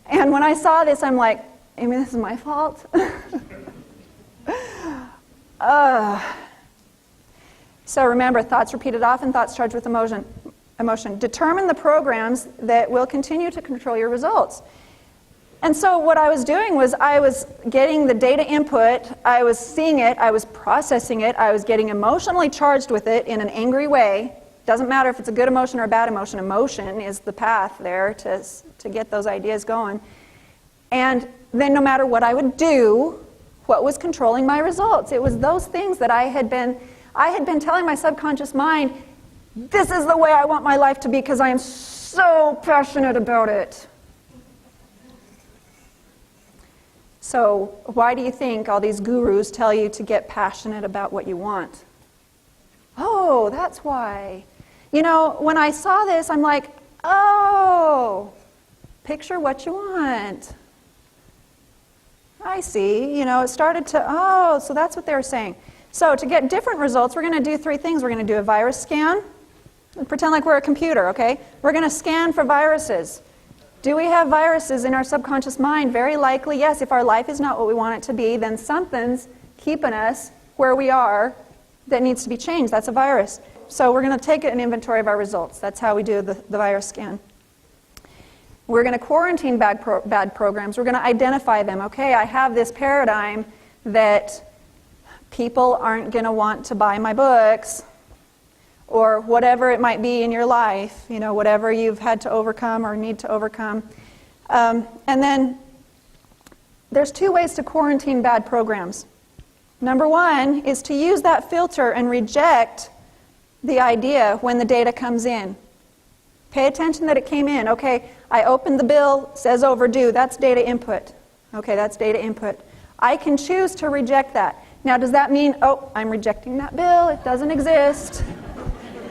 And when I saw this, I'm like, this is my fault? So remember, thoughts repeated often, thoughts charged with emotion. Determine the programs that will continue to control your results. And so what I was doing was I was getting the data input, I was seeing it, I was processing it, I was getting emotionally charged with it in an angry way. Doesn't matter if it's a good emotion or a bad emotion. Emotion is the path there to get those ideas going. And then no matter what I would do, what was controlling my results? It was those things that I had been telling my subconscious mind, this is the way I want my life to be because I am so passionate about it. So why do you think all these gurus tell you to get passionate about what you want? Oh, that's why. You know, when I saw this, I'm like, oh, picture what you want. I see. You know, it started to, oh, so that's what they were saying. So to get different results, we're going to do 3 things. We're going to do a virus scan. Pretend like we're a computer, okay? We're going to scan for viruses. Do we have viruses in our subconscious mind? Very likely, yes. If our life is not what we want it to be, then something's keeping us where we are that needs to be changed. That's a virus. So we're going to take an inventory of our results. That's how we do the virus scan. We're going to quarantine bad programs. We're going to identify them. Okay, I have this paradigm that people aren't going to want to buy my books, or whatever it might be in your life, you know, whatever you've had to overcome or need to overcome. And then there's 2 ways to quarantine bad programs. Number 1 is to use that filter and reject the idea when the data comes in. Pay attention that it came in. Okay, I opened the bill, says overdue. That's data input. Okay, that's data input. I can choose to reject that. Now, does that mean, oh, I'm rejecting that bill, it doesn't exist?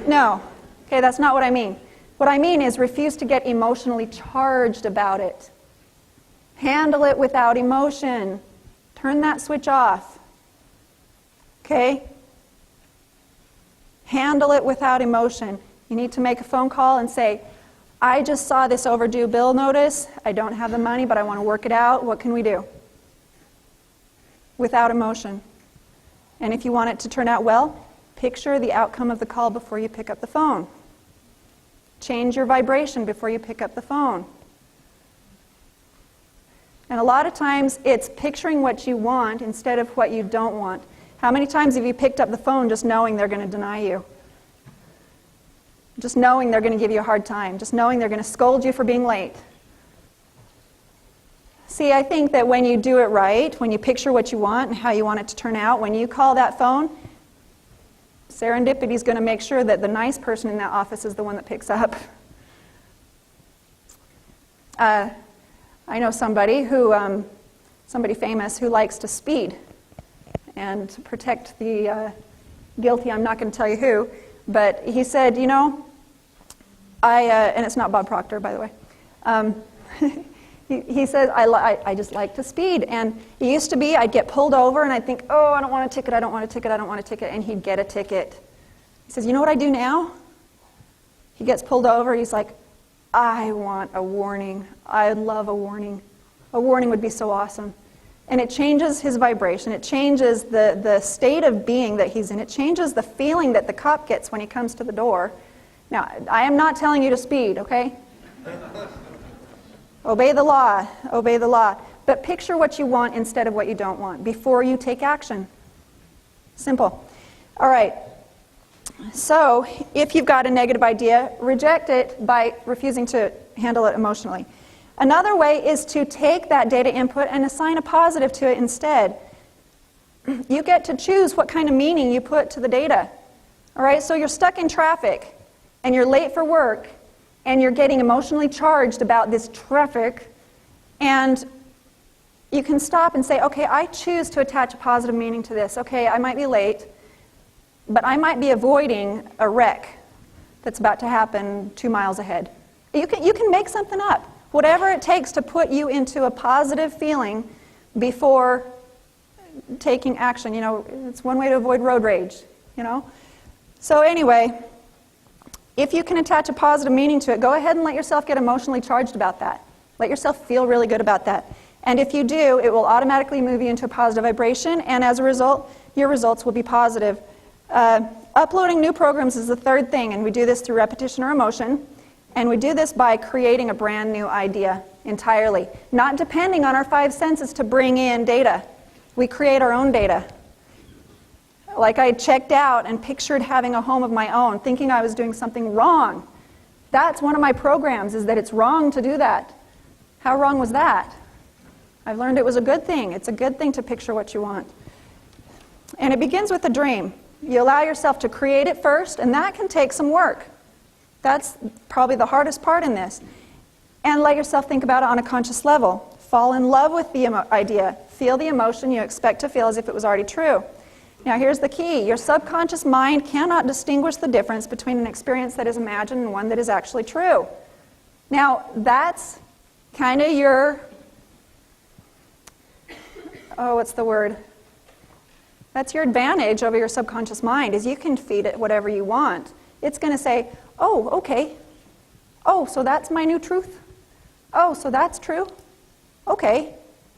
No. Okay, that's not what I mean. What I mean is refuse to get emotionally charged about it. Handle it without emotion. Turn that switch off. Okay? Handle it without emotion. You need to make a phone call and say, I just saw this overdue bill notice. I don't have the money, but I want to work it out. What can we do? Without emotion. And if you want it to turn out well, picture the outcome of the call before you pick up the phone. Change your vibration before you pick up the phone. And a lot of times it's picturing what you want instead of what you don't want. How many times have you picked up the phone just knowing they're going to deny you? Just knowing they're going to give you a hard time. Just knowing they're going to scold you for being late. See, I think that when you do it right, when you picture what you want and how you want it to turn out, when you call that phone, serendipity is going to make sure that the nice person in that office is the one that picks up. I know somebody famous who likes to speed and to protect the guilty. I'm not going to tell you who, but he said, you know, and it's not Bob Proctor, by the way. He says, I just like to speed. And it used to be I'd get pulled over and I'd think, oh, I don't want a ticket, I don't want a ticket, I don't want a ticket. And he'd get a ticket. He says, you know what I do now? He gets pulled over. He's like, I want a warning. I love a warning. A warning would be so awesome. And it changes his vibration. It changes the state of being that he's in. It changes the feeling that the cop gets when he comes to the door. Now, I am not telling you to speed, okay? Obey the law. Obey the law. But picture what you want instead of what you don't want before you take action. Simple. All right. So, if you've got a negative idea, reject it by refusing to handle it emotionally. Another way is to take that data input and assign a positive to it instead. You get to choose what kind of meaning you put to the data. All right, so you're stuck in traffic and you're late for work and you're getting emotionally charged about this traffic, and you can stop and say, okay, I choose to attach a positive meaning to this. Okay, I might be late, but I might be avoiding a wreck that's about to happen 2 miles ahead. You can make something up. Whatever it takes to put you into a positive feeling before taking action. You know, it's one way to avoid road rage, you know. So anyway, if you can attach a positive meaning to it, go ahead and let yourself get emotionally charged about that. Let yourself feel really good about that. And if you do, it will automatically move you into a positive vibration, and as a result, your results will be positive. Uploading new programs is the third thing, and we do this through repetition or emotion. And we do this by creating a brand new idea entirely, not depending on our 5 senses to bring in data. We create our own data. Like I checked out and pictured having a home of my own, thinking I was doing something wrong. That's one of my programs, is that it's wrong to do that. How wrong was that? I've learned it was a good thing. It's a good thing to picture what you want. And it begins with a dream. You allow yourself to create it first, and that can take some work. That's probably the hardest part in this. And let yourself think about it on a conscious level. Fall in love with the idea. Feel the emotion you expect to feel as if it was already true. Now here's the key. Your subconscious mind cannot distinguish the difference between an experience that is imagined and one that is actually true. Now that's kind of your, what's the word? That's your advantage over your subconscious mind, is you can feed it whatever you want. It's going to say, oh, okay. Oh, so that's my new truth? Oh, so that's true? Okay.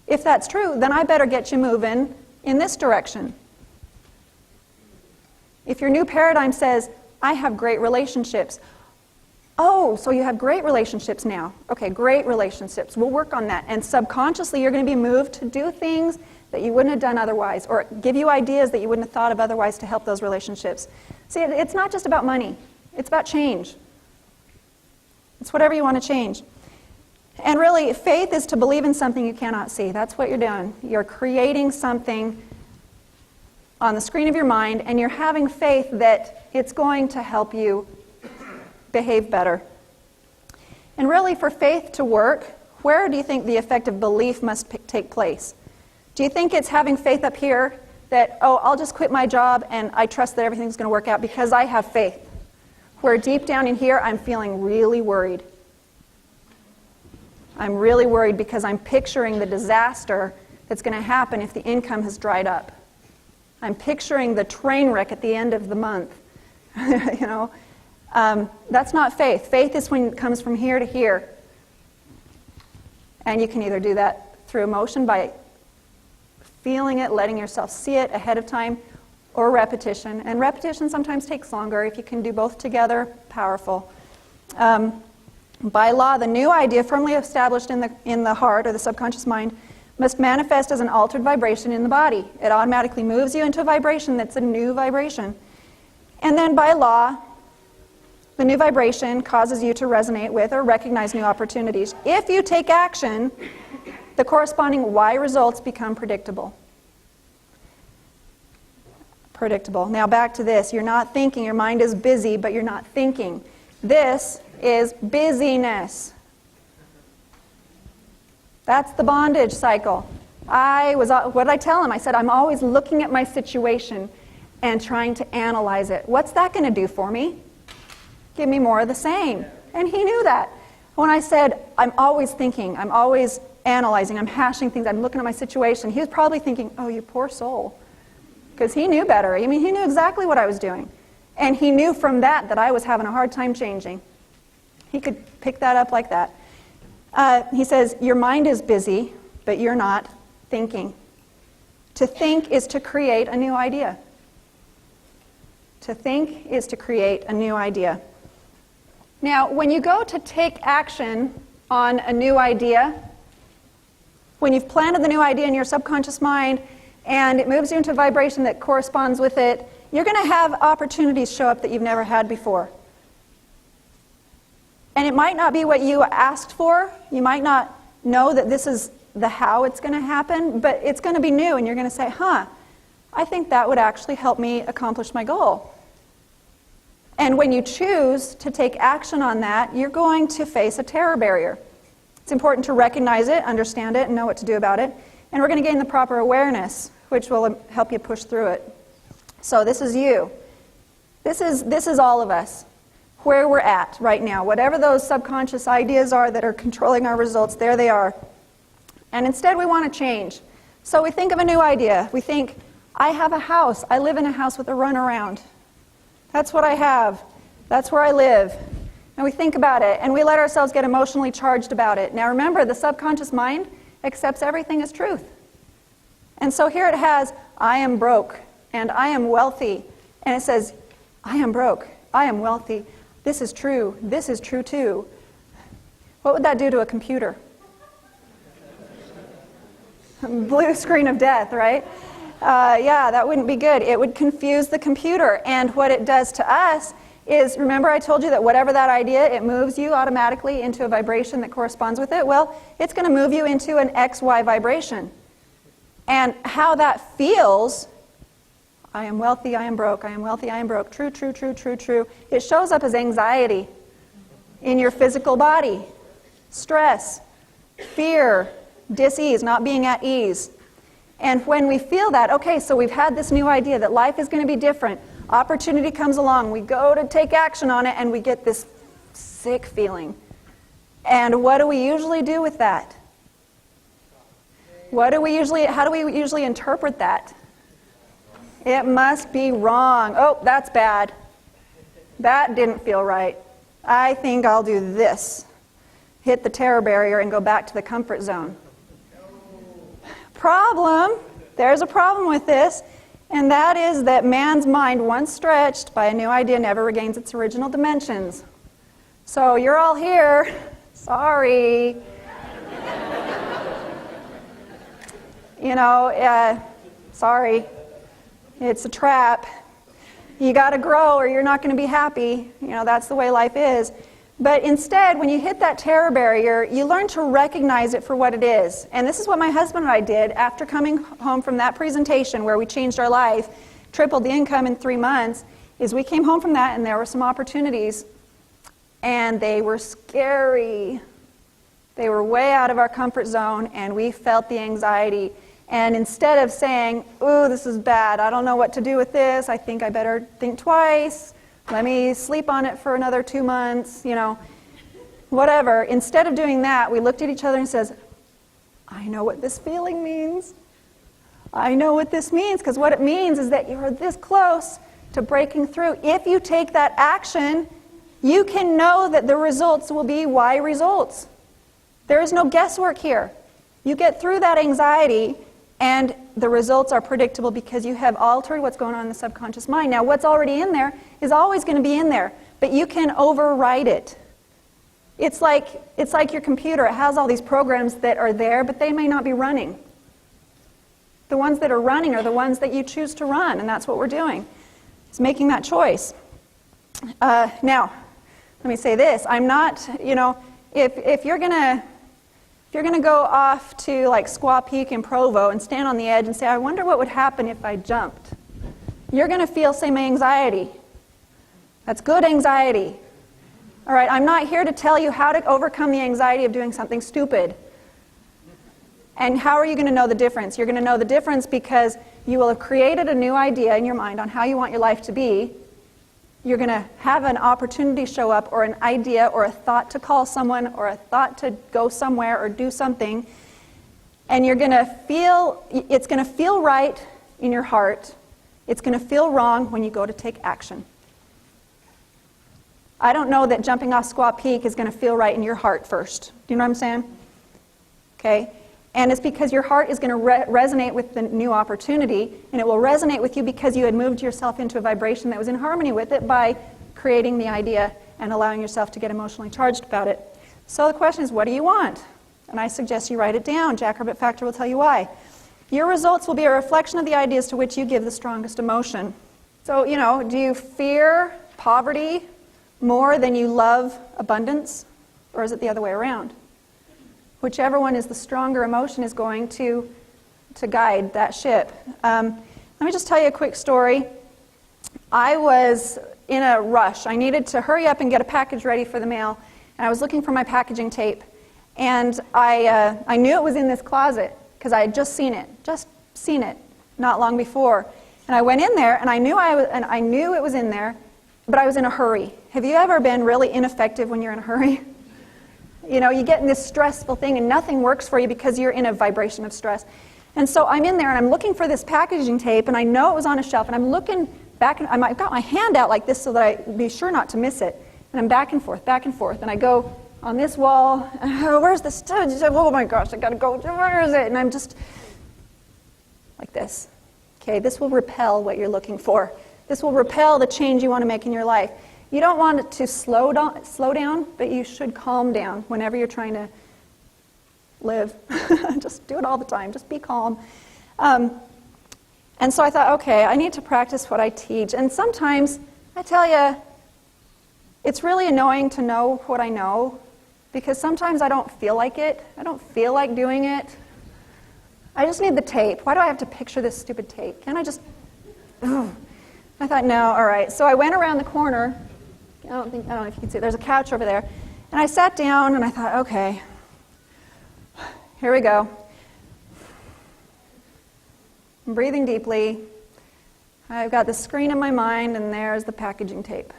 If that's true, then I better get you moving in this direction. If your new paradigm says, I have great relationships. Oh, so you have great relationships now. Okay, great relationships. We'll work on that. And subconsciously, you're going to be moved to do things that you wouldn't have done otherwise, or give you ideas that you wouldn't have thought of otherwise to help those relationships. See, it's not just about money. It's about change. It's whatever you want to change. And really, faith is to believe in something you cannot see. That's what you're doing. You're creating something on the screen of your mind, and you're having faith that it's going to help you behave better. And really, for faith to work, where do you think the effective belief must take place? Do you think it's having faith up here that, oh, I'll just quit my job and I trust that everything's going to work out because I have faith? Where deep down in here, I'm feeling really worried. I'm really worried because I'm picturing the disaster that's going to happen if the income has dried up. I'm picturing the train wreck at the end of the month. That's not faith. Faith is when it comes from here to here. And you can either do that through emotion by feeling it, letting yourself see it ahead of time, or repetition. And repetition sometimes takes longer. If you can do both together, powerful. By law, the new idea firmly established in the heart or the subconscious mind must manifest as an altered vibration in the body. It automatically moves you into a vibration that's a new vibration. And then by law, the new vibration causes you to resonate with or recognize new opportunities. If you take action, the corresponding Y results become predictable. Now back to this. You're not thinking. Your mind is busy, but you're not thinking. This is busyness. That's the bondage cycle. What did I tell him? I said, I'm always looking at my situation and trying to analyze it. What's that going to do for me? Give me more of the same. And he knew that. When I said, I'm always thinking, I'm always analyzing, I'm hashing things, I'm looking at my situation, he was probably thinking, oh, you poor soul. Because he knew better. I mean, he knew exactly what I was doing. And he knew from that I was having a hard time changing. He could pick that up like that. He says, your mind is busy, but you're not thinking. To think is to create a new idea. To think is to create a new idea. Now, when you go to take action on a new idea, when you've planted the new idea in your subconscious mind and it moves you into a vibration that corresponds with it, you're going to have opportunities show up that you've never had before. And it might not be what you asked for. You might not know that this is the how it's going to happen, but it's going to be new, and you're going to say, I think that would actually help me accomplish my goal. And when you choose to take action on that, you're going to face a terror barrier. It's important to recognize it, understand it, and know what to do about it. And we're going to gain the proper awareness, which will help you push through it. So this is you. This is all of us. Where we're at right now. Whatever those subconscious ideas are that are controlling our results, there they are. And instead we want to change. So we think of a new idea. We think, I have a house. I live in a house with a runaround. That's what I have. That's where I live. And we think about it, and we let ourselves get emotionally charged about it. Now remember, the subconscious mind accepts everything as truth. And so here it has, I am broke, and I am wealthy. And it says, I am broke, I am wealthy. This is true too. What would that do to a computer? Blue screen of death, right? Yeah, that wouldn't be good. It would confuse the computer. And what it does to us is, remember I told you that whatever that idea, it moves you automatically into a vibration that corresponds with it? Well, it's going to move you into an XY vibration. And how that feels, I am wealthy, I am broke, I am wealthy, I am broke, true, true, true, true, true. It shows up as anxiety in your physical body, stress, fear, dis-ease, not being at ease. And when we feel that, okay, so we've had this new idea that life is going to be different. Opportunity comes along, we go to take action on it, and we get this sick feeling. And what do we usually do with that? How do we usually interpret that? It must be wrong. Oh, that's bad. That didn't feel right. I think I'll do this. Hit the terror barrier and go back to the comfort zone. Problem, there's a problem with this, and that is that man's mind, once stretched by a new idea, never regains its original dimensions. So you're all here. Sorry. Sorry. It's a trap. You got to grow or you're not going to be happy. That's the way life is. But instead, when you hit that terror barrier, you learn to recognize it for what it is. And this is what my husband and I did after coming home from that presentation where we changed our life, tripled the income in 3 months, is we came home from that and there were some opportunities. And they were scary. They were way out of our comfort zone and we felt the anxiety. And instead of saying, ooh, this is bad, I don't know what to do with this, I think I better think twice, let me sleep on it for another 2 months, whatever. Instead of doing that, we looked at each other and says, I know what this feeling means. I know what this means, because what it means is that you're this close to breaking through. If you take that action, you can know that the results will be Y results. There is no guesswork here. You get through that anxiety, and the results are predictable because you have altered what's going on in the subconscious mind. Now, what's already in there is always going to be in there, but you can override it. It's like your computer. It has all these programs that are there, but they may not be running. The ones that are running are the ones that you choose to run, and that's what we're doing. It's making that choice. Now, let me say this. I'm not, if you're going to go off to like Squaw Peak in Provo and stand on the edge and say, I wonder what would happen if I jumped, you're going to feel some anxiety. That's good anxiety. All right, I'm not here to tell you how to overcome the anxiety of doing something stupid. And how are you going to know the difference? You're going to know the difference because you will have created a new idea in your mind on how you want your life to be. You're going to have an opportunity show up, or an idea, or a thought to call someone, or a thought to go somewhere or do something. And you're going to feel, it's going to feel right in your heart. It's going to feel wrong when you go to take action. I don't know that jumping off Squaw Peak is going to feel right in your heart first. Do you know what I'm saying? Okay? And it's because your heart is going to resonate with the new opportunity, and it will resonate with you because you had moved yourself into a vibration that was in harmony with it by creating the idea and allowing yourself to get emotionally charged about it. So the question is, what do you want? And I suggest you write it down. Jackrabbit Factor will tell you why. Your results will be a reflection of the ideas to which you give the strongest emotion. So, do you fear poverty more than you love abundance? Or is it the other way around? Whichever one is the stronger emotion is going to guide that ship. Let me just tell you a quick story. I was in a rush. I needed to hurry up and get a package ready for the mail, and I was looking for my packaging tape. And I knew it was in this closet because I had just seen it not long before. And I went in there, and I knew it was in there, but I was in a hurry. Have you ever been really ineffective when you're in a hurry? You get in this stressful thing and nothing works for you because you're in a vibration of stress. And so I'm in there and I'm looking for this packaging tape, and I know it was on a shelf, and I'm looking back, and I've got my hand out like this so that I be sure not to miss it. And I'm back and forth, and I go on this wall, where's the stud? Oh my gosh, I gotta go, where is it? And I'm just like this. Okay, this will repel what you're looking for. This will repel the change you want to make in your life. You don't want it to slow down, but you should calm down whenever you're trying to live. Just do it all the time. Just be calm. And so I thought, okay, I need to practice what I teach. And sometimes, I tell you, It's really annoying to know what I know, because sometimes I don't feel like it. I don't feel like doing it. I just need the tape. Why do I have to picture this stupid tape? Can't I just... Ugh. I thought, no, all right. So I went around the corner. I don't know if you can see it. There's a couch over there. And I sat down and I thought, okay, here we go. I'm breathing deeply. I've got the screen in my mind, and there's the packaging tape.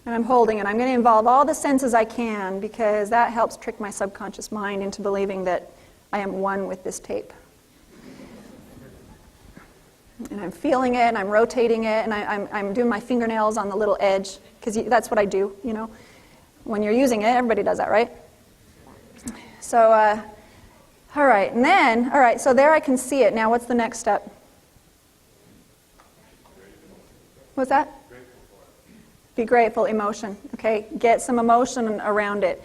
And I'm holding it. I'm going to involve all the senses I can, because that helps trick my subconscious mind into believing that I am one with this tape. And I'm feeling it, and I'm rotating it, and I'm doing my fingernails on the little edge, because that's what I do, you know. When you're using it, everybody does that, right? So, all right, and then, all right, so there I can see it. Now, what's the next step? What's that? Be grateful, emotion, okay? Get some emotion around it.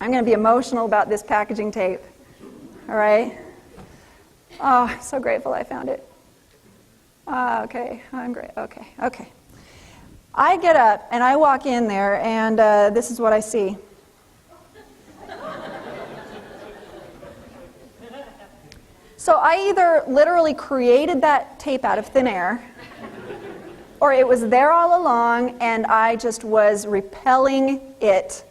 I'm going to be emotional about this packaging tape, all right? Oh, I'm so grateful I found it. Okay, I'm great, okay. I get up and I walk in there, and this is what I see. So I either literally created that tape out of thin air, or it was there all along and I just was repelling it.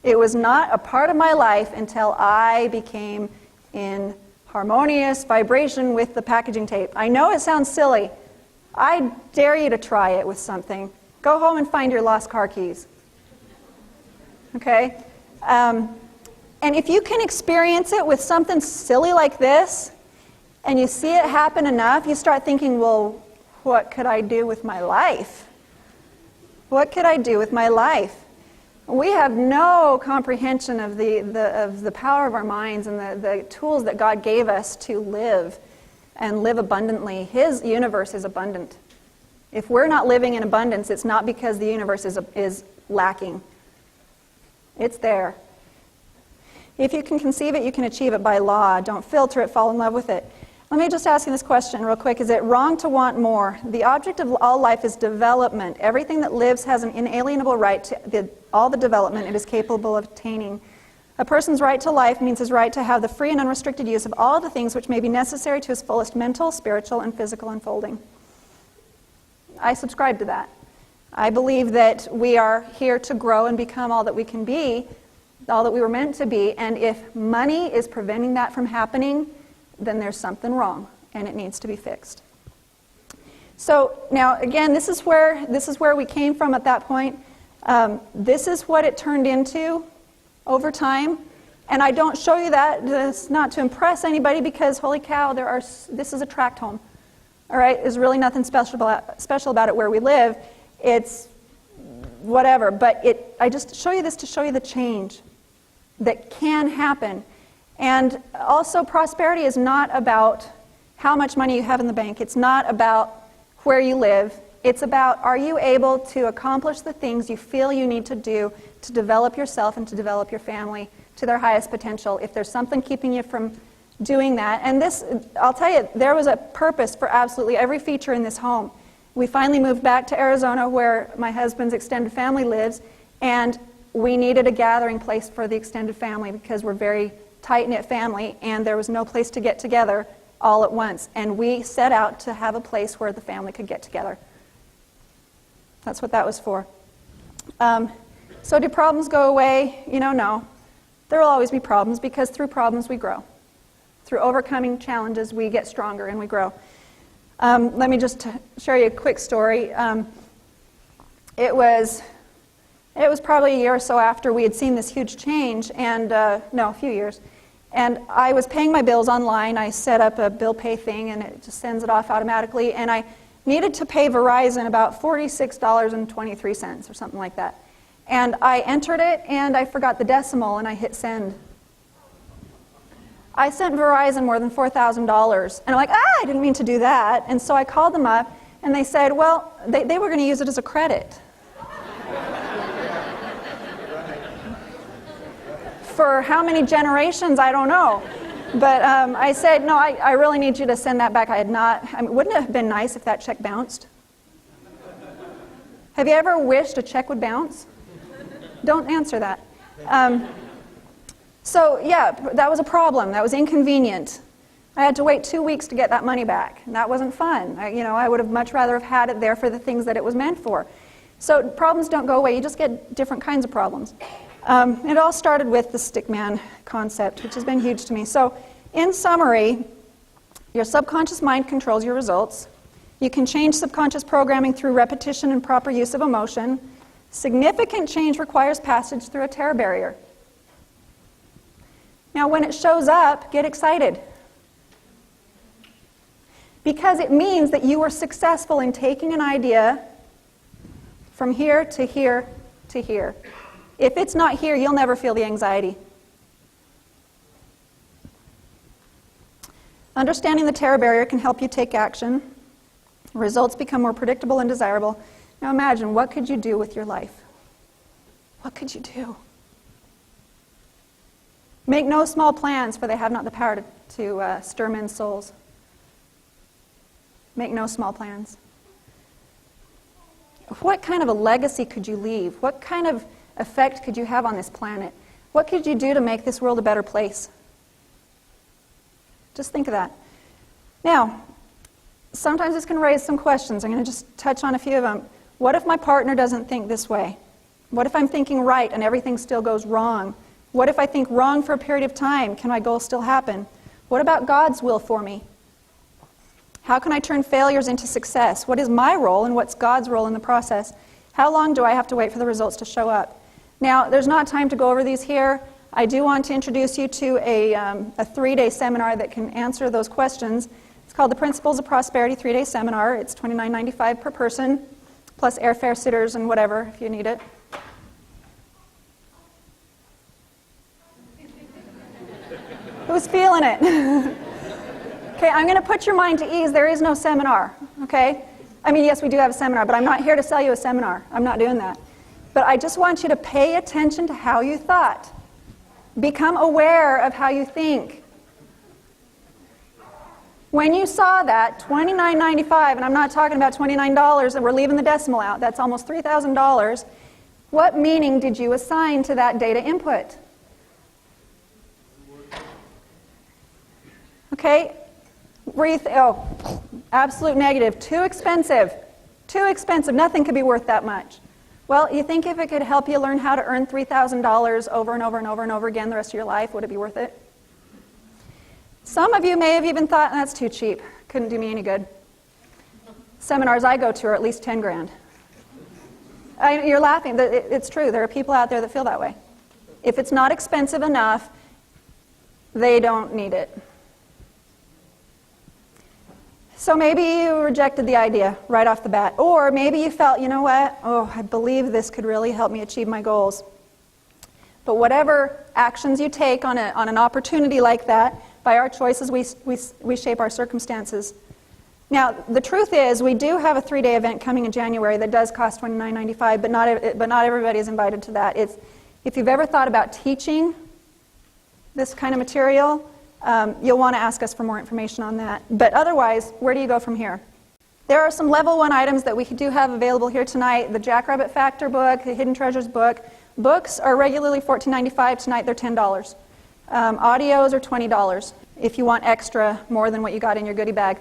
It was not a part of my life until I became in harmonious vibration with the packaging tape. I know it sounds silly. I dare you to try it with something. Go home and find your lost car keys. Okay? And if you can experience it with something silly like this, and you see it happen enough, you start thinking, well, what could I do with my life? What could I do with my life? We have no comprehension of the power of our minds and the tools that God gave us to live and live abundantly. His universe is abundant. If we're not living in abundance, it's not because the universe is lacking. It's there. If you can conceive it, you can achieve it by law. Don't filter it, fall in love with it. Let me just ask you this question real quick. Is it wrong to want more? The object of all life is development. Everything that lives has an inalienable right to all the development it is capable of attaining. A person's right to life means his right to have the free and unrestricted use of all the things which may be necessary to his fullest mental, spiritual, and physical unfolding. I subscribe to that. I believe that we are here to grow and become all that we can be, all that we were meant to be, and if money is preventing that from happening, then there's something wrong, and it needs to be fixed. So now, again, this is where we came from at that point. This is what it turned into over time, and I don't show you that just not to impress anybody, because holy cow, this is a tract home. All right, there's really nothing special about it where we live. It's whatever, but I just show you this to show you the change that can happen. And also, prosperity is not about how much money you have in the bank. It's not about where you live. It's about, are you able to accomplish the things you feel you need to do to develop yourself and to develop your family to their highest potential. If there's something keeping you from doing that, and this, I'll tell you, there was a purpose for absolutely every feature in this home. We finally moved back to Arizona, where my husband's extended family lives, and we needed a gathering place for the extended family because we're very tight-knit family, and there was no place to get together all at once. And we set out to have a place where the family could get together. That's what that was for. So do problems go away? No. There will always be problems, because through problems we grow. Through overcoming challenges, we get stronger and we grow. Let me just share you a quick story. It was probably a year or so after we had seen this huge change, and a few years. And I was paying my bills online. I set up a bill pay thing, and it just sends it off automatically. And I needed to pay Verizon about $46.23 or something like that. And I entered it, and I forgot the decimal, and I hit send. I sent Verizon more than $4,000. And I'm like, I didn't mean to do that. And so I called them up, and they said, well, they were going to use it as a credit. For how many generations, I don't know. But I said, no, I really need you to send that back. Wouldn't it have been nice if that check bounced? Have you ever wished a check would bounce? Don't answer that. So yeah, that was a problem. That was inconvenient. I had to wait 2 weeks to get that money back. And that wasn't fun. I would have much rather have had it there for the things that it was meant for. So problems don't go away. You just get different kinds of problems. It all started with the Stickman concept, which has been huge to me. So in summary, your subconscious mind controls your results. You can change subconscious programming through repetition and proper use of emotion. Significant change requires passage through a terror barrier. Now, when it shows up, get excited. Because it means that you were successful in taking an idea from here to here to here. If it's not here, you'll never feel the anxiety. Understanding the terror barrier can help you take action. Results become more predictable and desirable. Now imagine, what could you do with your life? What could you do? Make no small plans, for they have not the power to stir men's souls. Make no small plans. What kind of a legacy could you leave? What kind of effect could you have on this planet? What could you do to make this world a better place? Just think of that. Now, sometimes this can raise some questions. I'm going to just touch on a few of them. What if my partner doesn't think this way? What if I'm thinking right and everything still goes wrong? What if I think wrong for a period of time? Can my goal still happen? What about God's will for me? How can I turn failures into success? What is my role and what's God's role in the process? How long do I have to wait for the results to show up? Now, there's not time to go over these here. I do want to introduce you to a 3-day seminar that can answer those questions. It's called the Principles of Prosperity 3-day seminar. It's $29.95 per person, plus airfare, sitters, and whatever if you need it. Who's feeling it? Okay, I'm going to put your mind to ease. There is no seminar, okay? I mean, yes, we do have a seminar, but I'm not here to sell you a seminar. I'm not doing that. But I just want you to pay attention to how you thought. Become aware of how you think. When you saw that, $29.95, and I'm not talking about $29, and we're leaving the decimal out, that's almost $3,000, what meaning did you assign to that data input? Okay? Absolute negative. Too expensive. Too expensive. Nothing could be worth that much. Well, you think if it could help you learn how to earn $3,000 over and over and over and over again the rest of your life, would it be worth it? Some of you may have even thought, that's too cheap. Couldn't do me any good. Seminars I go to are at least 10 grand. You're laughing. It's true. There are people out there that feel that way. If it's not expensive enough, they don't need it. So maybe you rejected the idea right off the bat. Or maybe you felt, you know what? Oh, I believe this could really help me achieve my goals. But whatever actions you take on an opportunity like that, by our choices, we shape our circumstances. Now, the truth is, we do have a 3-day event coming in January that does cost $29.95, but not everybody is invited to that. If you've ever thought about teaching this kind of material, you'll want to ask us for more information on that. But otherwise, where do you go from here? There are some level 1 items that we do have available here tonight. The Jackrabbit Factor book, the Hidden Treasures book. Books are regularly $14.95. Tonight they're $10. Audios are $20 if you want extra, more than what you got in your goodie bag.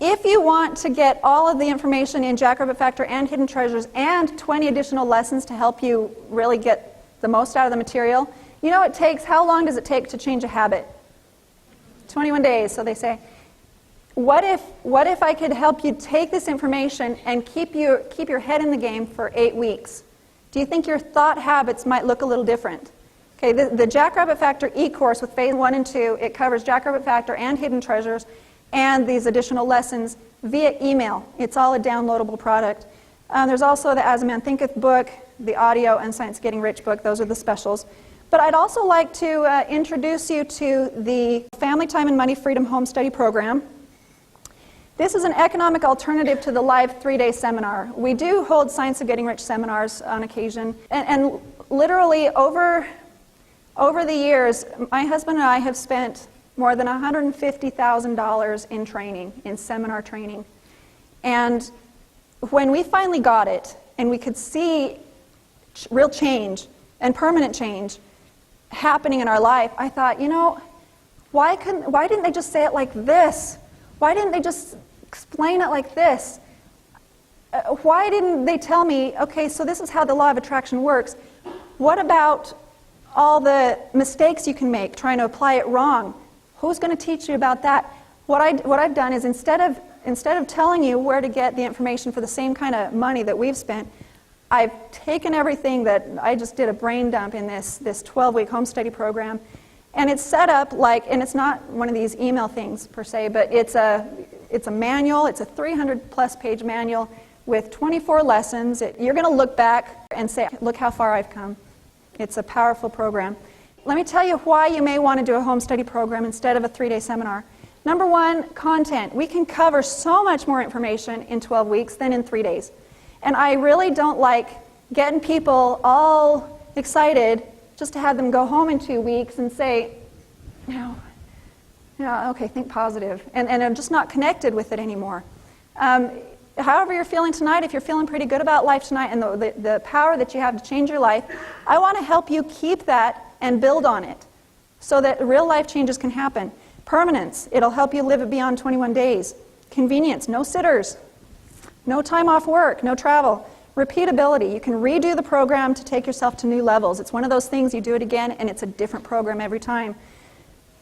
If you want to get all of the information in Jackrabbit Factor and Hidden Treasures and 20 additional lessons to help you really get the most out of the material, you know how long does it take to change a habit? 21 days, so they say. What if I could help you take this information and keep your head in the game for 8 weeks? Do you think your thought habits might look a little different? Okay, the Jackrabbit Factor e-course with Phase 1 and 2, it covers Jackrabbit Factor and Hidden Treasures and these additional lessons via email. It's all a downloadable product. There's also the As a Man Thinketh book, the audio, and Science Getting Rich book. Those are the specials. But I'd also like to introduce you to the Family Time and Money Freedom Home Study Program. This is an economic alternative to the live 3-day seminar. We do hold Science of Getting Rich seminars on occasion. And literally over the years, my husband and I have spent more than $150,000 in training, in seminar training. And when we finally got it, and we could see real change and permanent change happening in our life, I thought, why didn't they just say it like this? Why didn't they just explain it like this? Why didn't they tell me, okay, so this is how the law of attraction works. What about all the mistakes you can make trying to apply it wrong? Who's going to teach you about that? What I've done is instead of telling you where to get the information for the same kind of money that we've spent, I've taken everything that I just did a brain dump in this 12-week home study program, and it's set up like, and it's not one of these email things per se, but it's a manual. It's a 300-plus page manual with 24 lessons. You're going to look back and say, look how far I've come. It's a powerful program. Let me tell you why you may want to do a home study program instead of a 3-day seminar. Number one, content. We can cover so much more information in 12 weeks than in 3 days. And I really don't like getting people all excited just to have them go home in 2 weeks and say, okay, think positive. And I'm just not connected with it anymore. However you're feeling tonight, if you're feeling pretty good about life tonight and the power that you have to change your life, I want to help you keep that and build on it so that real life changes can happen. Permanence, it'll help you live it beyond 21 days. Convenience, no sitters, no time off work, no travel. Repeatability, you can redo the program to take yourself to new levels. It's one of those things, you do it again and it's a different program every time.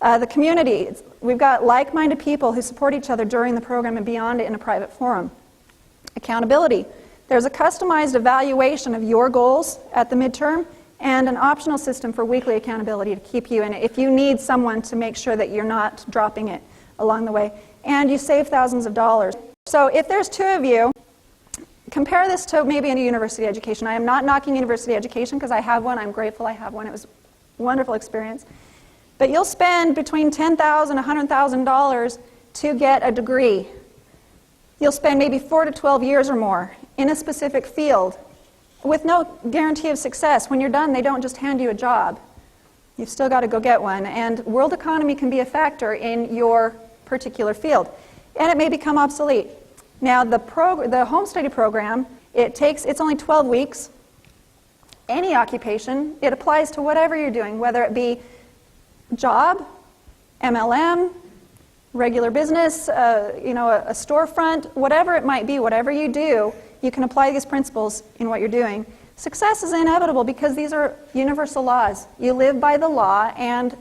The community, we've got like-minded people who support each other during the program and beyond it in a private forum. Accountability, there's a customized evaluation of your goals at the midterm and an optional system for weekly accountability to keep you in it if you need someone to make sure that you're not dropping it along the way. And you save thousands of dollars. So if there's 2 of you, compare this to maybe a university education. I am not knocking university education because I have one. I'm grateful I have one. It was a wonderful experience. But you'll spend between $10,000 and $100,000 to get a degree. You'll spend maybe 4 to 12 years or more in a specific field with no guarantee of success. When you're done, they don't just hand you a job. You've still got to go get one. And world economy can be a factor in your particular field. And it may become obsolete. Now, the home study program, it's only 12 weeks. Any occupation, it applies to whatever you're doing, whether it be job, MLM, regular business, a storefront, whatever it might be, whatever you do, you can apply these principles in what you're doing. Success is inevitable because these are universal laws. You live by the law and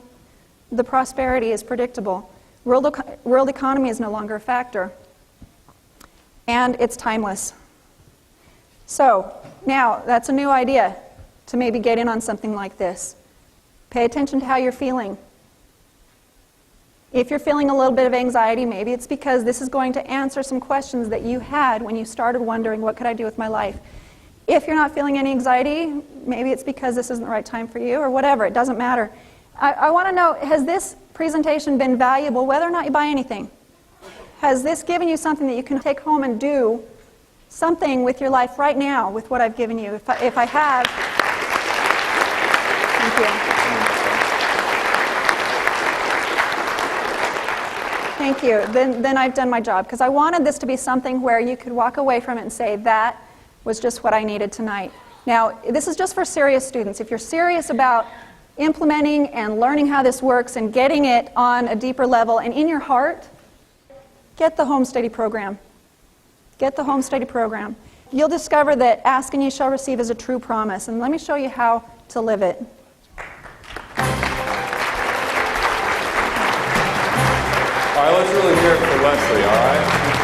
the prosperity is predictable. World economy is no longer a factor. And it's timeless. So, now, that's a new idea to maybe get in on something like this. Pay attention to how you're feeling. If you're feeling a little bit of anxiety, maybe it's because this is going to answer some questions that you had when you started wondering, what could I do with my life? If you're not feeling any anxiety, maybe it's because this isn't the right time for you, or whatever, it doesn't matter. I want to know, has this presentation been valuable, whether or not you buy anything? Has this given you something that you can take home and do something with your life right now with what I've given you? If I have, thank you. Thank you. Then I've done my job, because I wanted this to be something where you could walk away from it and say, that was just what I needed tonight. Now, this is just for serious students. If you're serious about implementing and learning how this works and getting it on a deeper level and in your heart, get the home study program. Get the home study program. You'll discover that ask and you shall receive is a true promise. And let me show you how to live it. All right, let's really hear it for Leslie, all right?